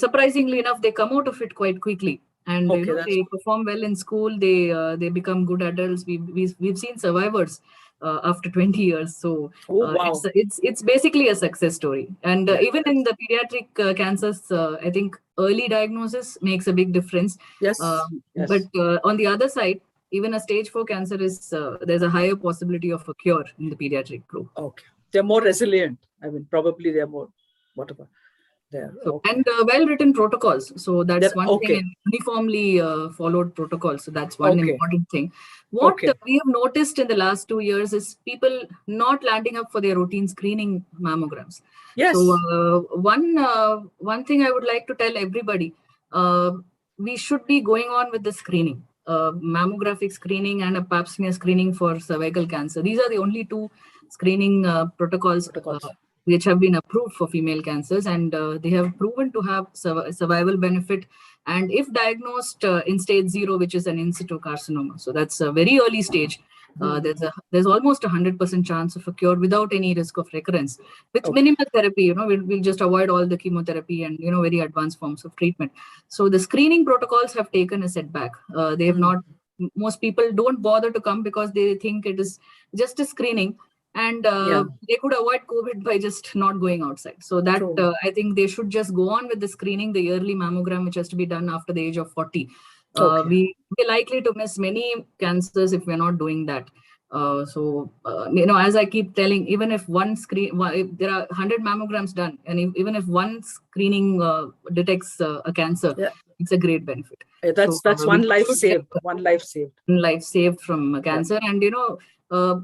Surprisingly enough, they come out of it quite quickly. And Okay, that's they perform well in school. They become good adults. We've seen survivors after 20 years. So Oh, wow. it's basically a success story. And Yeah, even in the pediatric cancers, I think early diagnosis makes a big difference. Yes. Yes. But on the other side, even a stage 4 cancer is there's a higher possibility of a cure in the pediatric group. Okay. They're more resilient. I mean, probably they're more whatever. So, and well-written protocols. So that's They're- one okay. thing, and uniformly followed protocols. So that's one Okay. important thing. What Okay. we have noticed in the last 2 years is people not landing up for their routine screening mammograms. Yes. So one thing I would like to tell everybody, we should be going on with the screening, mammographic screening and a pap smear screening for cervical cancer. These are the only two screening protocols. Which have been approved for female cancers, and they have proven to have survival benefit. And if diagnosed in stage 0, which is an in situ carcinoma, so that's a very early stage, there's almost 100% chance of a cure without any risk of recurrence. With minimal therapy, we'll just avoid all the chemotherapy and very advanced forms of treatment. So the screening protocols have taken a setback. They have not. Most people don't bother to come because they think it is just a screening. And they could avoid COVID by just not going outside. So that I think they should just go on with the screening, the yearly mammogram, which has to be done after the age of 40. We're likely to miss many cancers if we're not doing that. As I keep telling, even if if there are 100 mammograms done, and even if one screening detects a cancer, it's a great benefit. That's one life saved. One life saved. Life saved from cancer, and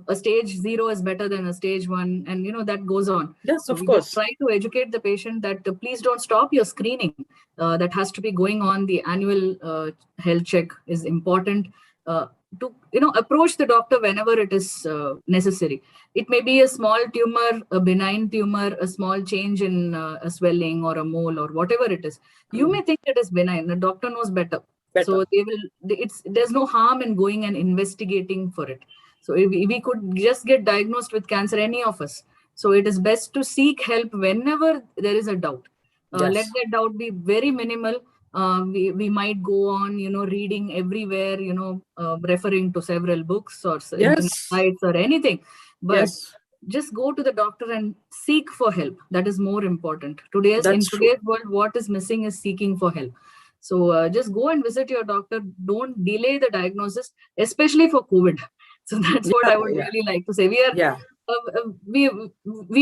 a stage 0 is better than a stage 1, and that goes on. Yes, so of we course. Just try to educate the patient that please don't stop your screening. That has to be going on. The annual health check is important. To approach the doctor whenever it is necessary. It may be a small tumor, a benign tumor, a small change in a swelling or a mole or whatever it is. You may think it is benign. The doctor knows better. So there's no harm in going and investigating for it. So if we could just get diagnosed with cancer, any of us. So it is best to seek help whenever there is a doubt. Let that doubt be very minimal. We might go on, reading everywhere, referring to several books or internet sites or anything. But just go to the doctor and seek for help. That is more important. In today's world, what is missing is seeking for help. So just go and visit your doctor. Don't delay the diagnosis, especially for COVID. So that's what I would really like to say. We've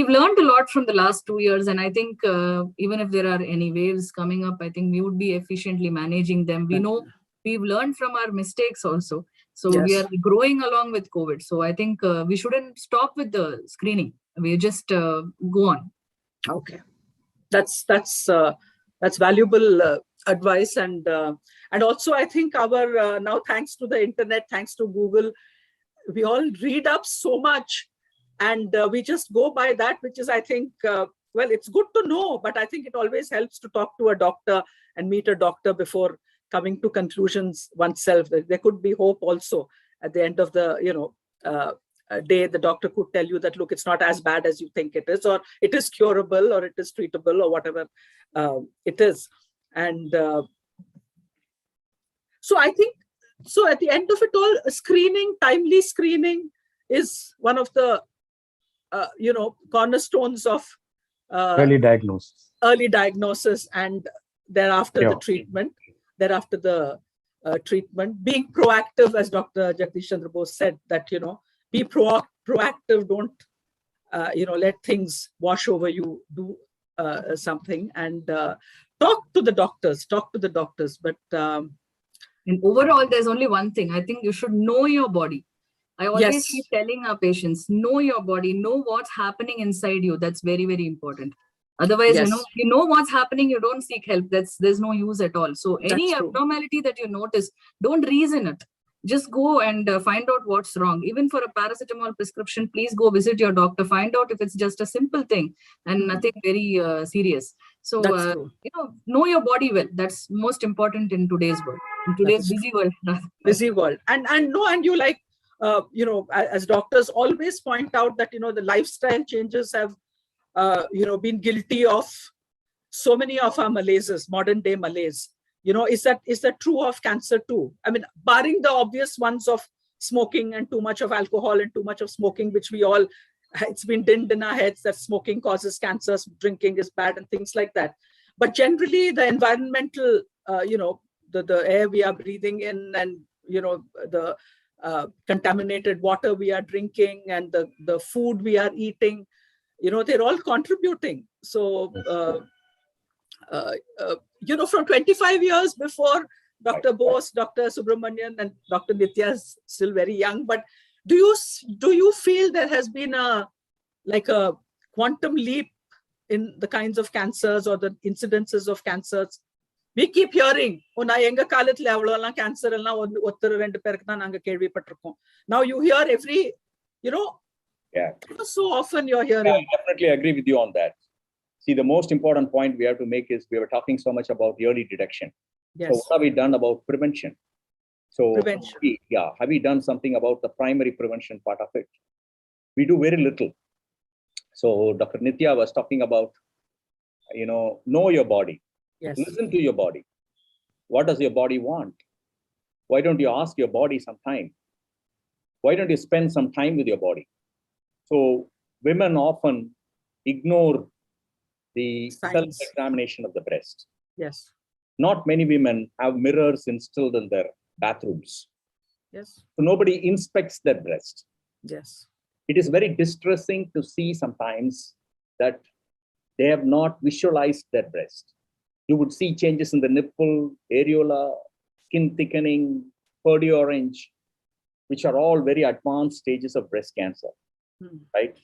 learned a lot from the last 2 years, and I think even if there are any waves coming up, I think we would be efficiently managing them. We know we've learned from our mistakes also. So we are growing along with COVID. So I think we shouldn't stop with the screening. We just go on. Okay, that's valuable advice, and also I think our now, thanks to the internet, thanks to Google, we all read up so much, and we just go by that, which is, I think, it's good to know, but I think it always helps to talk to a doctor and meet a doctor before coming to conclusions oneself. There could be hope also at the end of the day. The doctor could tell you that, look, it's not as bad as you think it is, or it is curable, or it is treatable, or whatever it is. And so I think, so at the end of it all, timely screening is one of the cornerstones of early diagnosis, and thereafter the treatment. Thereafter the treatment, being proactive, as Dr. Jagdish Chandra Bose said, that be proactive. Don't let things wash over you. Do something, and talk to the doctors. But And overall, there's only one thing. I think you should know your body. I always Yes. keep telling our patients, know your body, know what's happening inside you. That's very, very important. Otherwise, Yes. you know what's happening, you don't seek help. There's no use at all. So any That's true. abnormality that you notice, don't reason it. Just go and find out what's wrong. Even for a paracetamol prescription, please go visit your doctor. Find out if it's just a simple thing and nothing very serious. So, That's true. know your body well. That's most important in today's world, in today's is busy world. Busy world. And you like, as doctors always point out that, the lifestyle changes have, been guilty of so many of our malaises, modern day malaise. Is that true of cancer too? I mean, barring the obvious ones of smoking and too much of alcohol and too much of smoking, which it's been dinned in our heads that smoking causes cancer, drinking is bad and things like that. But generally the environmental, the air we are breathing in, and, the contaminated water we are drinking, and the food we are eating, they're all contributing. So, from 25 years before Dr. Bose, Dr. Subramanian, and Dr. Nitya is still very young, but do you feel there has been a quantum leap in the kinds of cancers or the incidences of cancers? We keep hearing, cancer. Now you hear every, Yeah. so often you're hearing. Yeah, I definitely agree with you on that. See, the most important point we have to make is we were talking so much about early detection. Yes. So what have we done about prevention? So Prevention. have we done something about the primary prevention part of it? We do very little. So Dr. Nitya was talking about, know your body. Yes. Listen to your body. What does your body want? Why don't you ask your body some time? Why don't you spend some time with your body? So women often ignore the Science. self-examination of the breast. Yes. Not many women have mirrors installed in their bathrooms. Yes. So nobody inspects their breast. Yes. It is very distressing to see sometimes that they have not visualized their breast. You would see changes in the nipple, areola, skin thickening, pearly orange, which are all very advanced stages of breast cancer, right?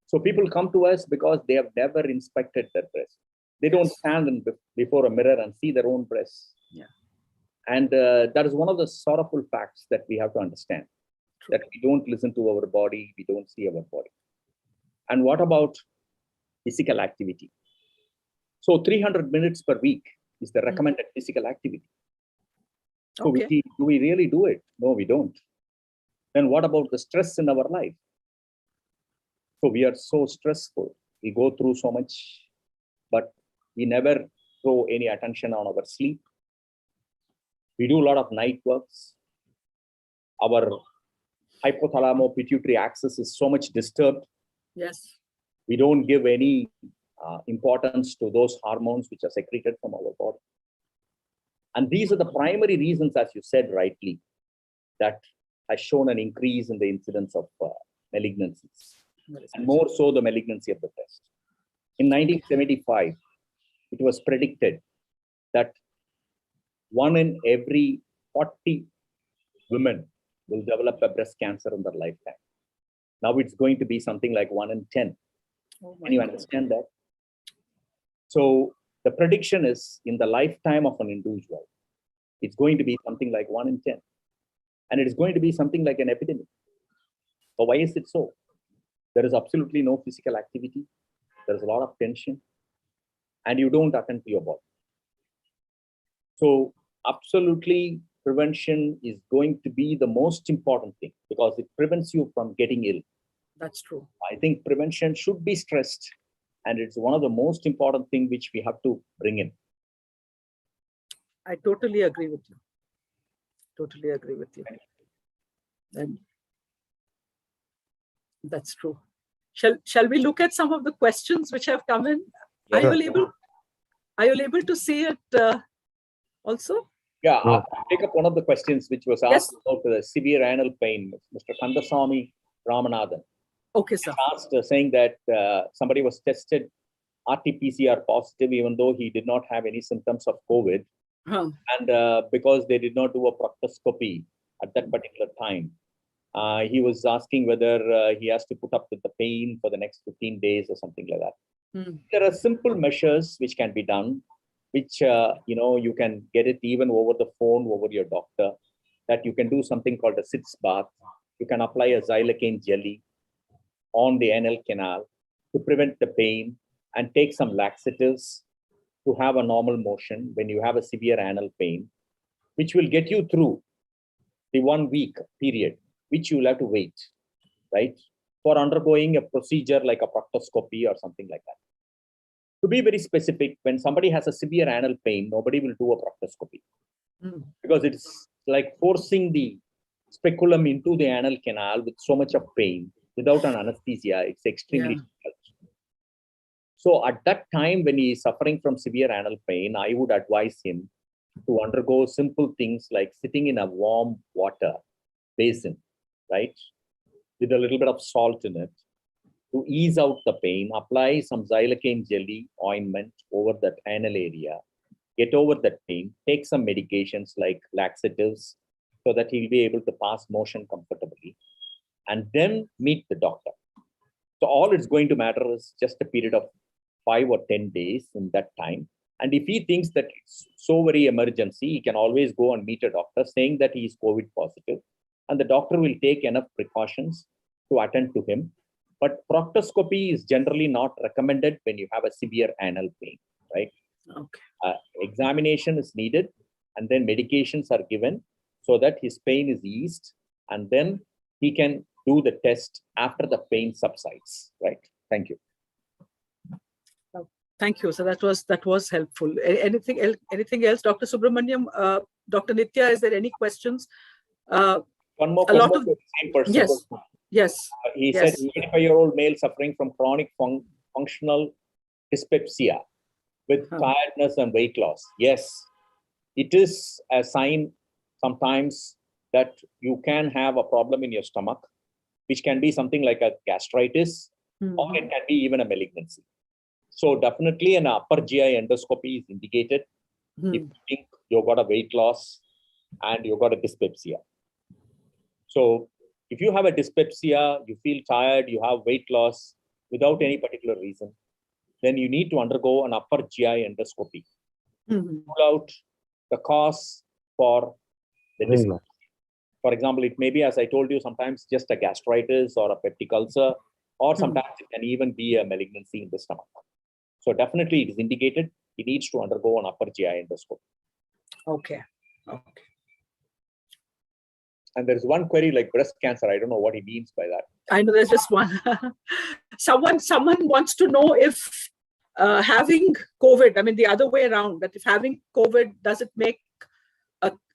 So people come to us because they have never inspected their breast. They don't stand before a mirror and see their own breasts. Yeah. And that is one of the sorrowful facts that we have to understand. True. That we don't listen to our body, we don't see our body. And what about physical activity? So 300 minutes per week is the recommended physical activity. So Okay. do we really do it? No, we don't. Then what about the stress in our life? So we are so stressful. We go through so much, but we never throw any attention on our sleep. We do a lot of night works. Our hypothalamo-pituitary axis is so much disturbed. Yes. We don't give any importance to those hormones which are secreted from our body. And these are the primary reasons, as you said rightly, that has shown an increase in the incidence of malignancies, and more so the malignancy of the breast. In 1975, it was predicted that 1 in every 40 women will develop a breast cancer in their lifetime. Now it's going to be something like 1 in 10. Can you understand that? So the prediction is in the lifetime of an individual, it's going to be something like 1 in 10. And it is going to be something like an epidemic. But why is it so? There is absolutely no physical activity. There's a lot of tension. And you don't attend to your body. So absolutely, prevention is going to be the most important thing because it prevents you from getting ill. That's true. I think prevention should be stressed, and it's one of the most important things which we have to bring in. I totally agree with you. Totally agree with you. And that's true. Shall we look at some of the questions which have come in? Yeah. Are you able to see it also? Yeah, No. I'll take up one of the questions which was asked about the severe anal pain. Mr. Kandasamy Ramanathan Okay, sir. asked saying that somebody was tested RT-PCR positive, even though he did not have any symptoms of COVID. Huh. And because they did not do a proctoscopy at that particular time, he was asking whether he has to put up with the pain for the next 15 days or something like that. Hmm. There are simple measures which can be done, which, you can get it even over the phone, over your doctor, that you can do something called a sitz bath. You can apply a xylocaine jelly on the anal canal to prevent the pain and take some laxatives to have a normal motion when you have a severe anal pain, which will get you through the 1 week period, which you will have to wait, right, for undergoing a procedure like a proctoscopy or something like that. To be very specific, when somebody has a severe anal pain, nobody will do a proctoscopy because it's like forcing the speculum into the anal canal with so much of pain without an anesthesia. It's extremely difficult. So at that time, when he is suffering from severe anal pain, I would advise him to undergo simple things like sitting in a warm water basin, right, with a little bit of salt in it, to ease out the pain. Apply some xylocaine jelly ointment over that anal area, get over that pain, take some medications like laxatives so that he'll be able to pass motion comfortably, and then meet the doctor. So all it's going to matter is just a period of 5 or 10 days in that time. And if he thinks that it's so very emergency, he can always go and meet a doctor saying that he is COVID positive, and the doctor will take enough precautions to attend to him. But proctoscopy is generally not recommended when you have a severe anal pain, right? Okay. Examination is needed, and then medications are given so that his pain is eased, and then he can do the test after the pain subsides, right? Thank you. Thank you. So that was helpful. Anything else, Dr. Subramaniam? Dr. Nitya, is there any questions? One more lot question of- to the same person. Yes. He Yes. said 85-year-old male suffering from chronic functional dyspepsia with tiredness and weight loss. Yes, it is a sign sometimes that you can have a problem in your stomach, which can be something like a gastritis, or it can be even a malignancy. So definitely an upper GI endoscopy is indicated if you think you've got a weight loss and you've got a dyspepsia. So if you have a dyspepsia, you feel tired, you have weight loss without any particular reason, then you need to undergo an upper GI endoscopy. Rule out the cause for the dyspepsia. For example, it may be, as I told you, sometimes just a gastritis or a peptic ulcer, or sometimes it can even be a malignancy in the stomach. So definitely it is indicated. He needs to undergo an upper GI endoscopy. Okay. And there's one query like breast cancer. I don't know what he means by that. I know there's just one. Someone wants to know if having COVID, I mean, the other way around, that if having COVID, does it make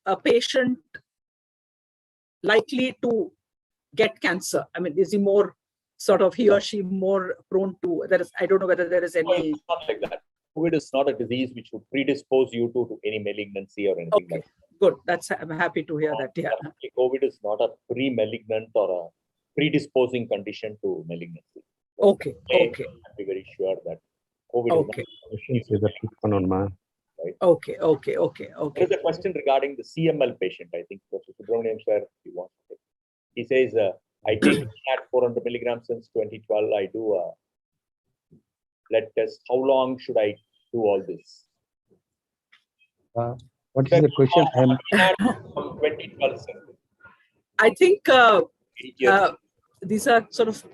a patient likely to get cancer? I mean, is he more sort of, he or she more prone to, I don't know whether there is No, any. it's not like that. COVID is not a disease which would predispose you to any malignancy or anything like that. Good. I'm happy to hear that. Yeah. COVID is not a pre-malignant or a predisposing condition to malignancy. Okay. I'll be very sure that COVID is not. Right? Okay. There's a question regarding the CML patient. I think Dr. Subramaniam sir, he wants to take. He says, I take at 400 milligrams since 2012. I do a blood test. How long should I do all this? What is the question? 2012. I think these are sort of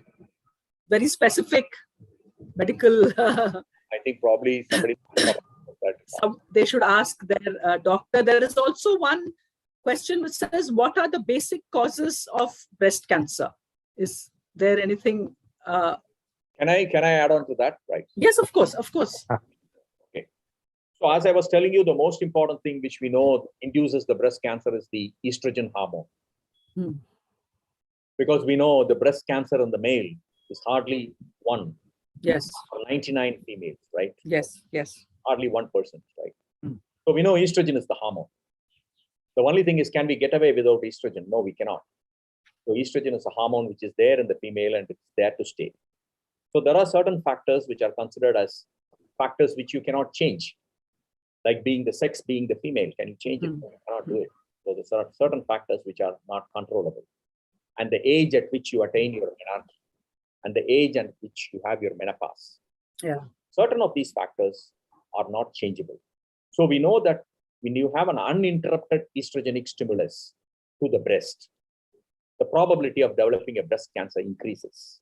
very specific medical. I think probably somebody. They should ask their doctor. There is also one question which says, what are the basic causes of breast cancer? Is there anything? Can I add on to that? Right. Yes, of course. Okay. So as I was telling you, the most important thing which we know induces the breast cancer is the estrogen hormone. Because we know the breast cancer in the male is hardly 1. Yes. For 99 females, right? Yes. Hardly 1%, right? So we know estrogen is the hormone. The only thing is, can we get away without estrogen? No, we cannot. So estrogen is a hormone which is there in the female and it's there to stay. So there are certain factors which are considered as factors which you cannot change, like being the sex, being the female. Can you change it? Mm. You cannot do it. So there are certain factors which are not controllable. And the age at which you attain your menarche and the age at which you have your menopause. Yeah. Certain of these factors are not changeable. So we know that when you have an uninterrupted estrogenic stimulus to the breast, the probability of developing a breast cancer increases.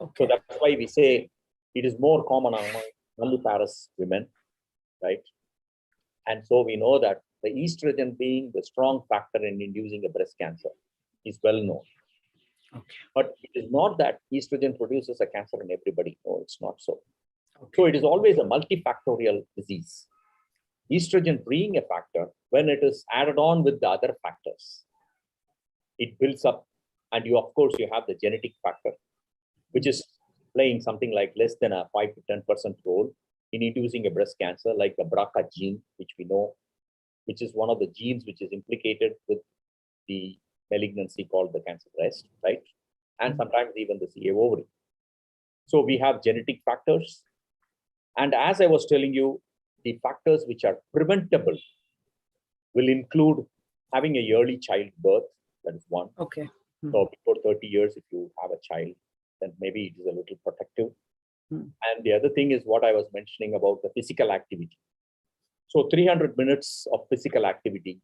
Okay. So that's why we say it is more common among nulliparous women, right? And so we know that the estrogen being the strong factor in inducing a breast cancer is well known. Okay. But it is not that estrogen produces a cancer in everybody. No, it's not so. Okay. So it is always a multifactorial disease. Estrogen being a factor, when it is added on with the other factors, it builds up, and you, of course, you have the genetic factor, which is playing something like less than a 5 to 10% role in inducing a breast cancer, like the BRCA gene, which we know, which is one of the genes which is implicated with the malignancy called the cancer breast, right? And sometimes even the CA ovary. So we have genetic factors. And as I was telling you, the factors which are preventable will include having a early childbirth. That is one. Okay. So before 30 years, if you have a child, then maybe it is a little protective. And the other thing is what I was mentioning about the physical activity. So 300 minutes of physical activity,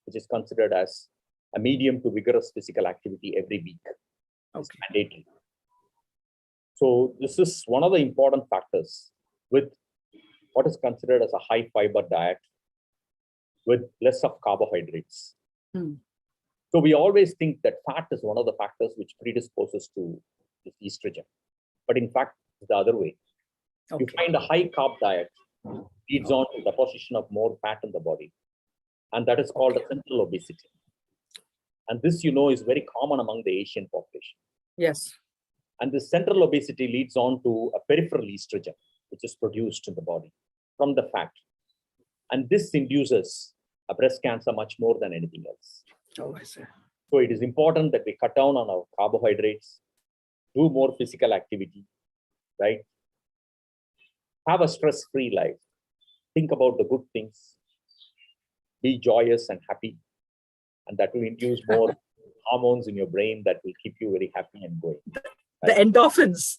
which is considered as a medium to vigorous physical activity every week. It's Okay. mandatory. So this is one of the important factors with what is considered as a high fiber diet with less of carbohydrates. Hmm. So we always think that fat is one of the factors which predisposes to this estrogen. But in fact, it's the other way. You Okay. find a high carb diet leads on to deposition of more fat in the body. And that is called a central obesity. And this, you know, is very common among the Asian population. Yes. And this central obesity leads on to a peripheral estrogen, which is produced in the body from the fat. And this induces a breast cancer much more than anything else. Oh, I see. So it is important that we cut down on our carbohydrates, do more physical activity, right? Have a stress-free life. Think about the good things. Be joyous and happy. And that will induce more hormones in your brain that will keep you very happy and going. The endorphins.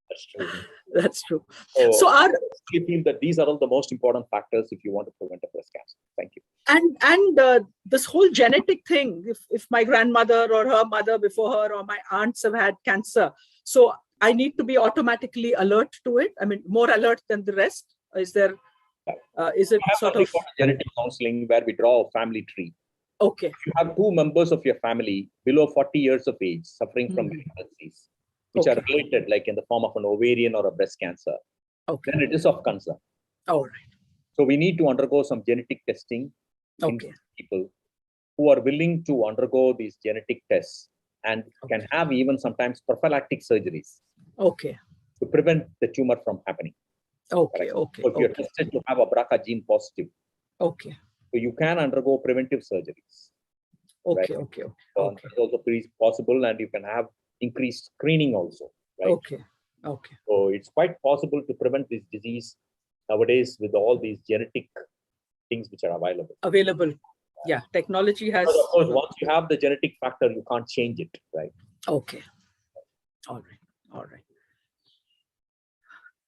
That's true. That's true. So, So I feel that these are all the most important factors if you want to prevent a breast cancer. Thank you. and this whole genetic thing, if my grandmother or her mother before her or my aunts have had cancer, so I need to be automatically alert to it. I mean, more alert than the rest. Is there? Is it We have sort something of called genetic counseling where we draw a family tree. okay? If you have 2 members of your family below 40 years of age suffering from malignancies, which are related, like in the form of an ovarian or a breast cancer, Okay. then it is of concern. All right. So we need to undergo some genetic testing in Okay. people who are willing to undergo these genetic tests and can have even sometimes prophylactic surgeries Okay. to prevent the tumor from happening. Okay. Okay. So if you're Okay. tested to have a BRCA gene positive, Okay. so you can undergo preventive surgeries. Okay. Right. Okay. So Okay. it's also possible, and you can have increased screening also. Right. Okay. Okay. So it's quite possible to prevent this disease nowadays with all these genetic things which are available. Available. Yeah. Technology has. But of course, once you have the genetic factor, you can't change it, right? Okay. All right. All right.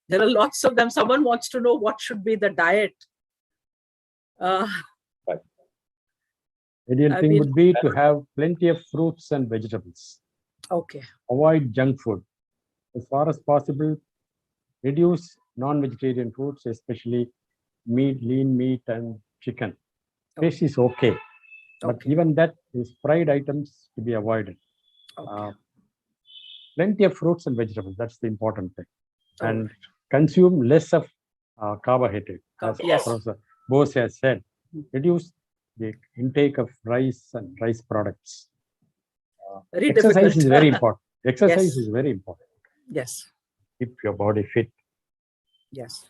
There are lots of them. Someone wants to know what should be the diet. Ideal I thing mean- would be to have plenty of fruits and vegetables. Okay. Avoid junk food. As far as possible, reduce non-vegetarian foods, especially meat, lean meat, and chicken. Fish is okay, but Okay. even that is fried items to be avoided. Okay. Plenty of fruits and vegetables. That's the important thing. All And right. consume less of carbohydrate. As Yes. Professor Bose has said, reduce the intake of rice and rice products. Very Exercise difficult. is very important. Exercise Yes. is very important. Yes. Keep your body fit. Yes.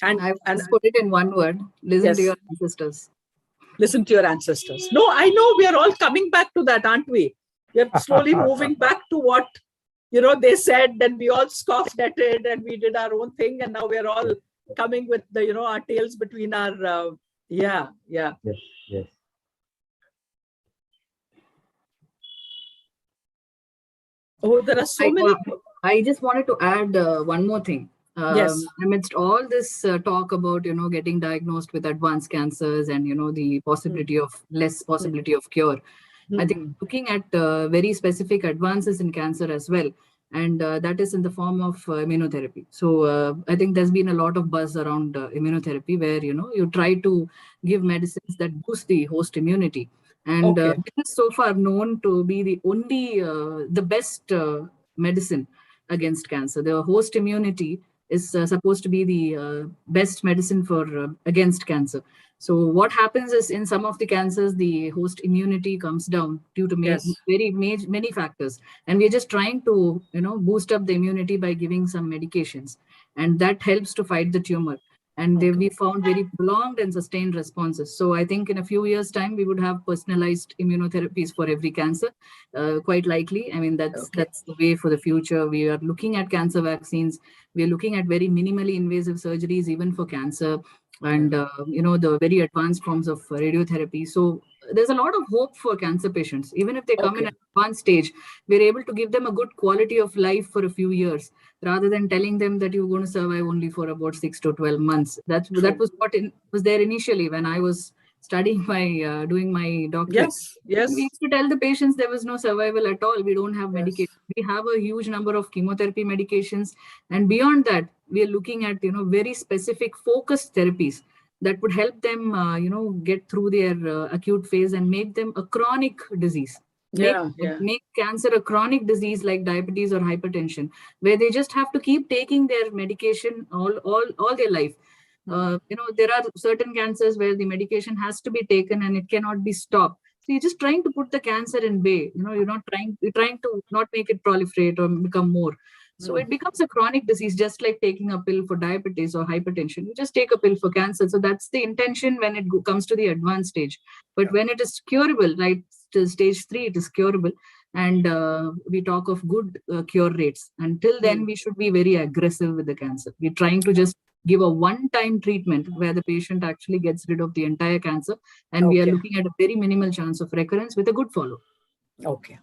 And I've and just put it in one word. Listen to Yes. your ancestors. listen to your ancestors. No, I know we are all coming back to that, aren't we? We are slowly moving back to what they said, then we all scoffed at it and we did our own thing. And now we're all coming with our tails between our, yeah. Yes. Oh, there are so many. I just wanted to add one more thing. Yes. Amidst all this talk about, getting diagnosed with advanced cancers and, the possibility of less possibility of cure, I think looking at very specific advances in cancer as well, and that is in the form of immunotherapy. So I think there's been a lot of buzz around immunotherapy where, you try to give medicines that boost the host immunity. And Okay. it is so far known to be the only, the best medicine against cancer. The host immunity is supposed to be the best medicine for against cancer. So what happens is in some of the cancers, the host immunity comes down due to Yes. many factors. And we're just trying to, boost up the immunity by giving some medications. And that helps to fight the tumor. And we found very prolonged and sustained responses. So I think in a few years' time, we would have personalized immunotherapies for every cancer, quite likely. I mean, that's the way for the future. We are looking at cancer vaccines. We are looking at very minimally invasive surgeries, even for cancer, and the very advanced forms of radiotherapy. So there's a lot of hope for cancer patients. Even if they come in at advanced stage, we're able to give them a good quality of life for a few years, rather than telling them that you're going to survive only for about 6 to 12 months. That was what was there initially when I was studying doing my doctorate. Yes. We used to tell the patients there was no survival at all. We don't have medication. We have a huge number of chemotherapy medications. And beyond that, we are looking at, very specific focused therapies that would help them, get through their acute phase and make them a chronic disease. Make cancer a chronic disease like diabetes or hypertension, where they just have to keep taking their medication all their life. There are certain cancers where the medication has to be taken and it cannot be stopped. So you're just trying to put the cancer in bay. You're trying to not make it proliferate or become more. So it becomes a chronic disease, just like taking a pill for diabetes or hypertension. You just take a pill for cancer. So that's the intention when it comes to the advanced stage. But when it is curable, right, to stage 3, it is curable. And we talk of good cure rates. Until then, we should be very aggressive with the cancer. We're trying to just give a one-time treatment where the patient actually gets rid of the entire cancer. And we are looking at a very minimal chance of recurrence with a good follow. Okay.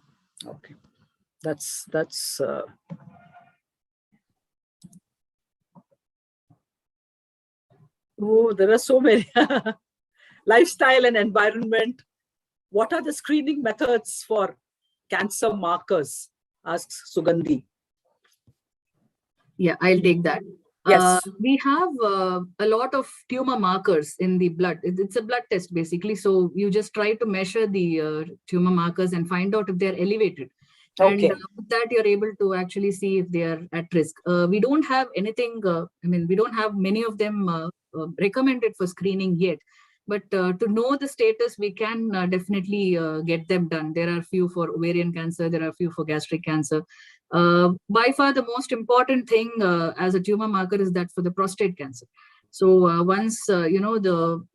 That's oh, there are so many. Lifestyle and environment. What are the screening methods for cancer markers? Asks Sugandhi. Yeah, I'll take that. Yes. We have a lot of tumor markers in the blood. It's a blood test, basically. So you just try to measure the tumor markers and find out if they're elevated. And with that, you're able to actually see if they are at risk. We don't have anything, we don't have many of them recommended for screening yet. But to know the status, we can definitely get them done. There are a few for ovarian cancer. There are a few for gastric cancer. By far, the most important thing as a tumor marker is that for the prostate cancer. So once, you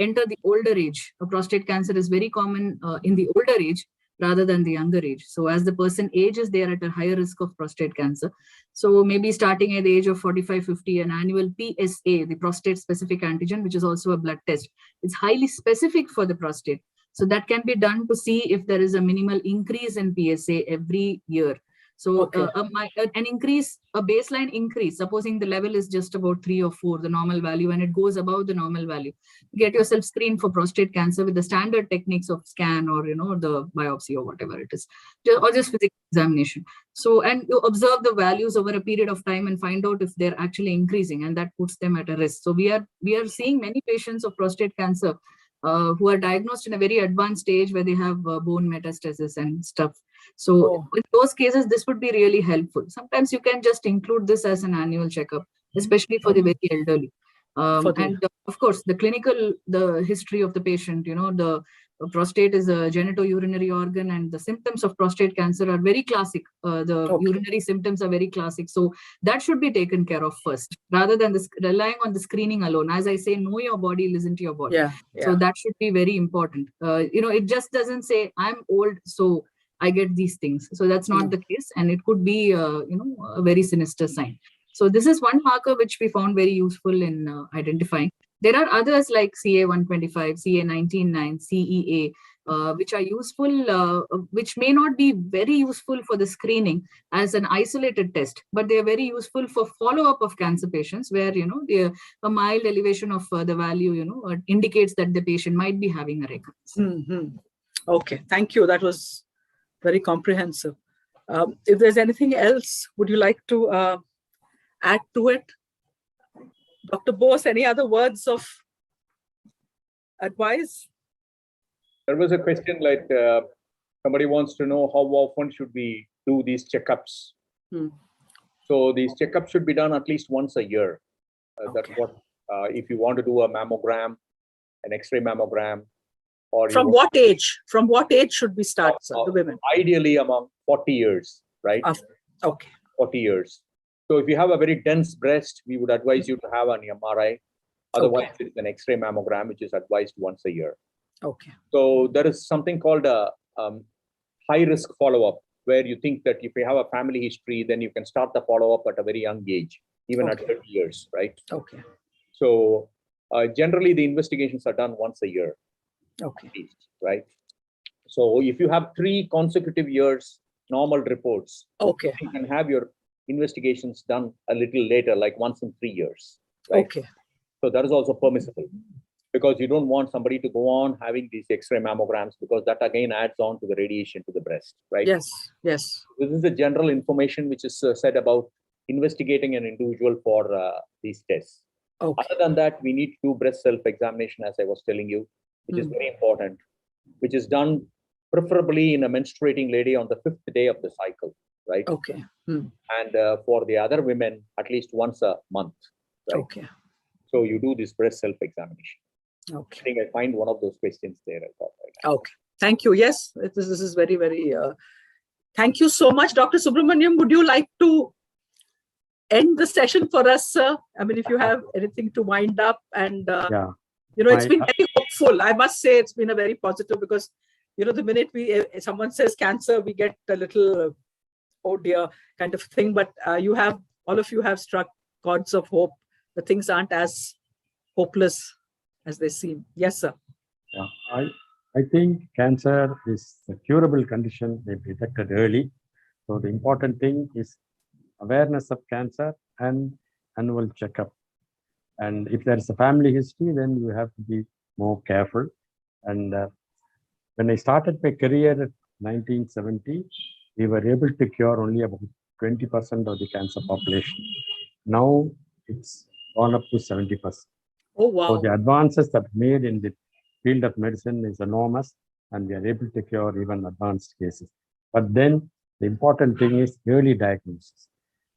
enter the older age, prostate cancer is very common in the older age rather than the younger age. So as the person ages, they are at a higher risk of prostate cancer. So maybe starting at the age of 45, 50, an annual PSA, the prostate specific antigen, which is also a blood test. It's highly specific for the prostate. So that can be done to see if there is a minimal increase in PSA every year. So an increase, a baseline increase, supposing the level is just about 3 or 4, the normal value, and it goes above the normal value, get yourself screened for prostate cancer with the standard techniques of scan or, the biopsy or whatever it is, or just physical examination. So, and you observe the values over a period of time and find out if they're actually increasing, and that puts them at a risk. So we are seeing many patients of prostate cancer who are diagnosed in a very advanced stage where they have bone metastasis and stuff. So in those cases, this would be really helpful. Sometimes you can just include this as an annual checkup, especially for the very elderly. And of course, the history of the patient, the prostate is a genitourinary organ, and the symptoms of prostate cancer are very classic. The urinary symptoms are very classic. So that should be taken care of first, rather than relying on the screening alone. As I say, know your body, listen to your body. So that should be very important. It just doesn't say, I'm old, so I get these things. So that's not the case, and it could be, a very sinister sign. So this is one marker which we found very useful in identifying. There are others like CA125, CA19-9, CEA, which are useful, which may not be very useful for the screening as an isolated test, but they are very useful for follow-up of cancer patients where, a mild elevation of the value, indicates that the patient might be having a recurrence. Okay, thank you. That was very comprehensive. If there's anything else, would you like to add to it? Dr. Bose, any other words of advice? There was a question like somebody wants to know how often should we do these checkups. So these checkups should be done at least once a year. That's what, if you want to do a mammogram, an X-ray mammogram, or from what age? From what age should we start, sir, the women? Ideally among 40 years, right? Okay. 40 years. So if you have a very dense breast, we would advise you to have an MRI. Otherwise, it's an X-ray mammogram, which is advised once a year. Okay. So there is something called a high-risk follow-up, where you think that if you have a family history, then you can start the follow-up at a very young age, even at 30 years, right? Okay. So generally, the investigations are done once a year. Okay. At least, right? So if you have 3 consecutive years normal reports, okay, you can have your investigations done a little later, like once in 3 years, right? Okay. So that is also permissible, because you don't want somebody to go on having these X-ray mammograms, because that again adds on to the radiation to the breast, right? Yes, yes. This is the general information which is said about investigating an individual for these tests. Okay. Other than that, we need to do breast self-examination, as I was telling you, which is very important, which is done preferably in a menstruating lady on the 5th day of the cycle, right? Okay. And for the other women, at least once a month, right? Okay. So you do this breast self-examination. Okay. I think I find one of those questions there. I thought, right? Okay. Thank you. Yes, this is very, very, thank you so much. Dr. Subramaniam, would you like to end the session for us, sir? I mean, if you have anything to wind up, and, it's been very hopeful. I must say it's been a very positive, because, the minute someone says cancer, we get a little, oh dear, kind of thing. But all of you have struck chords of hope. The things aren't as hopeless as they seem. Yes, sir. Yeah, I think cancer is a curable condition if detected early. So the important thing is awareness of cancer and annual checkup. And if there is a family history, then you have to be more careful. And when I started my career in 1970, we were able to cure only about 20% of the cancer population. Now it's gone up to 70%. Oh, wow. So the advances that made in the field of medicine is enormous, and we are able to cure even advanced cases. But then the important thing is early diagnosis.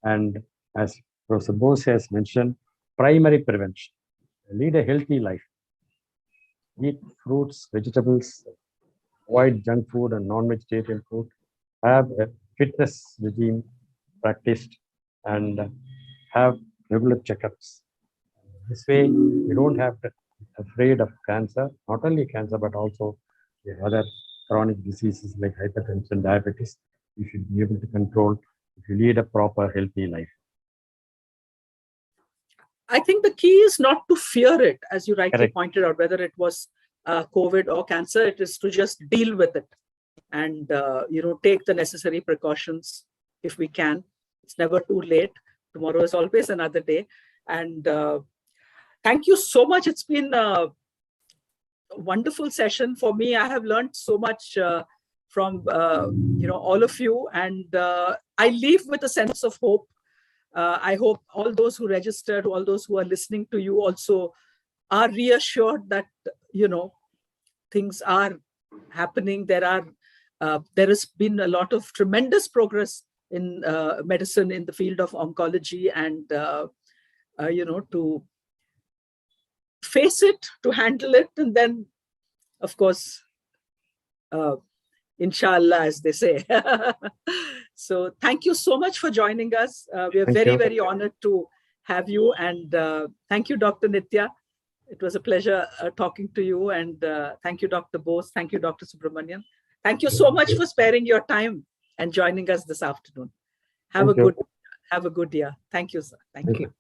And as Professor Bose has mentioned, primary prevention. Lead a healthy life. Eat fruits, vegetables, avoid junk food and non-vegetarian food. Have a fitness regime practiced, and have regular checkups. This way, you don't have to be afraid of cancer, not only cancer, but also the other chronic diseases like hypertension, diabetes. You should be able to control if you lead a proper, healthy life. I think the key is not to fear it, as you rightly pointed out, whether it was COVID or cancer. It is to just deal with it and, take the necessary precautions if we can. It's never too late. Tomorrow is always another day. And thank you so much. It's been a wonderful session for me. I have learned so much from, all of you. And I leave with a sense of hope. I hope all those who registered, all those who are listening to you also are reassured that, things are happening. There has been a lot of tremendous progress in medicine in the field of oncology, and, to face it, to handle it, and then, of course, inshallah, as they say. So thank you so much for joining us. We are very honored to have you. And thank you, Dr. Nitya. It was a pleasure talking to you. And thank you, Dr. Bose. Thank you, Dr. Subramanian. Thank you so much for sparing your time and joining us this afternoon. Have Thank a you. good year. Thank you, sir. Thank you.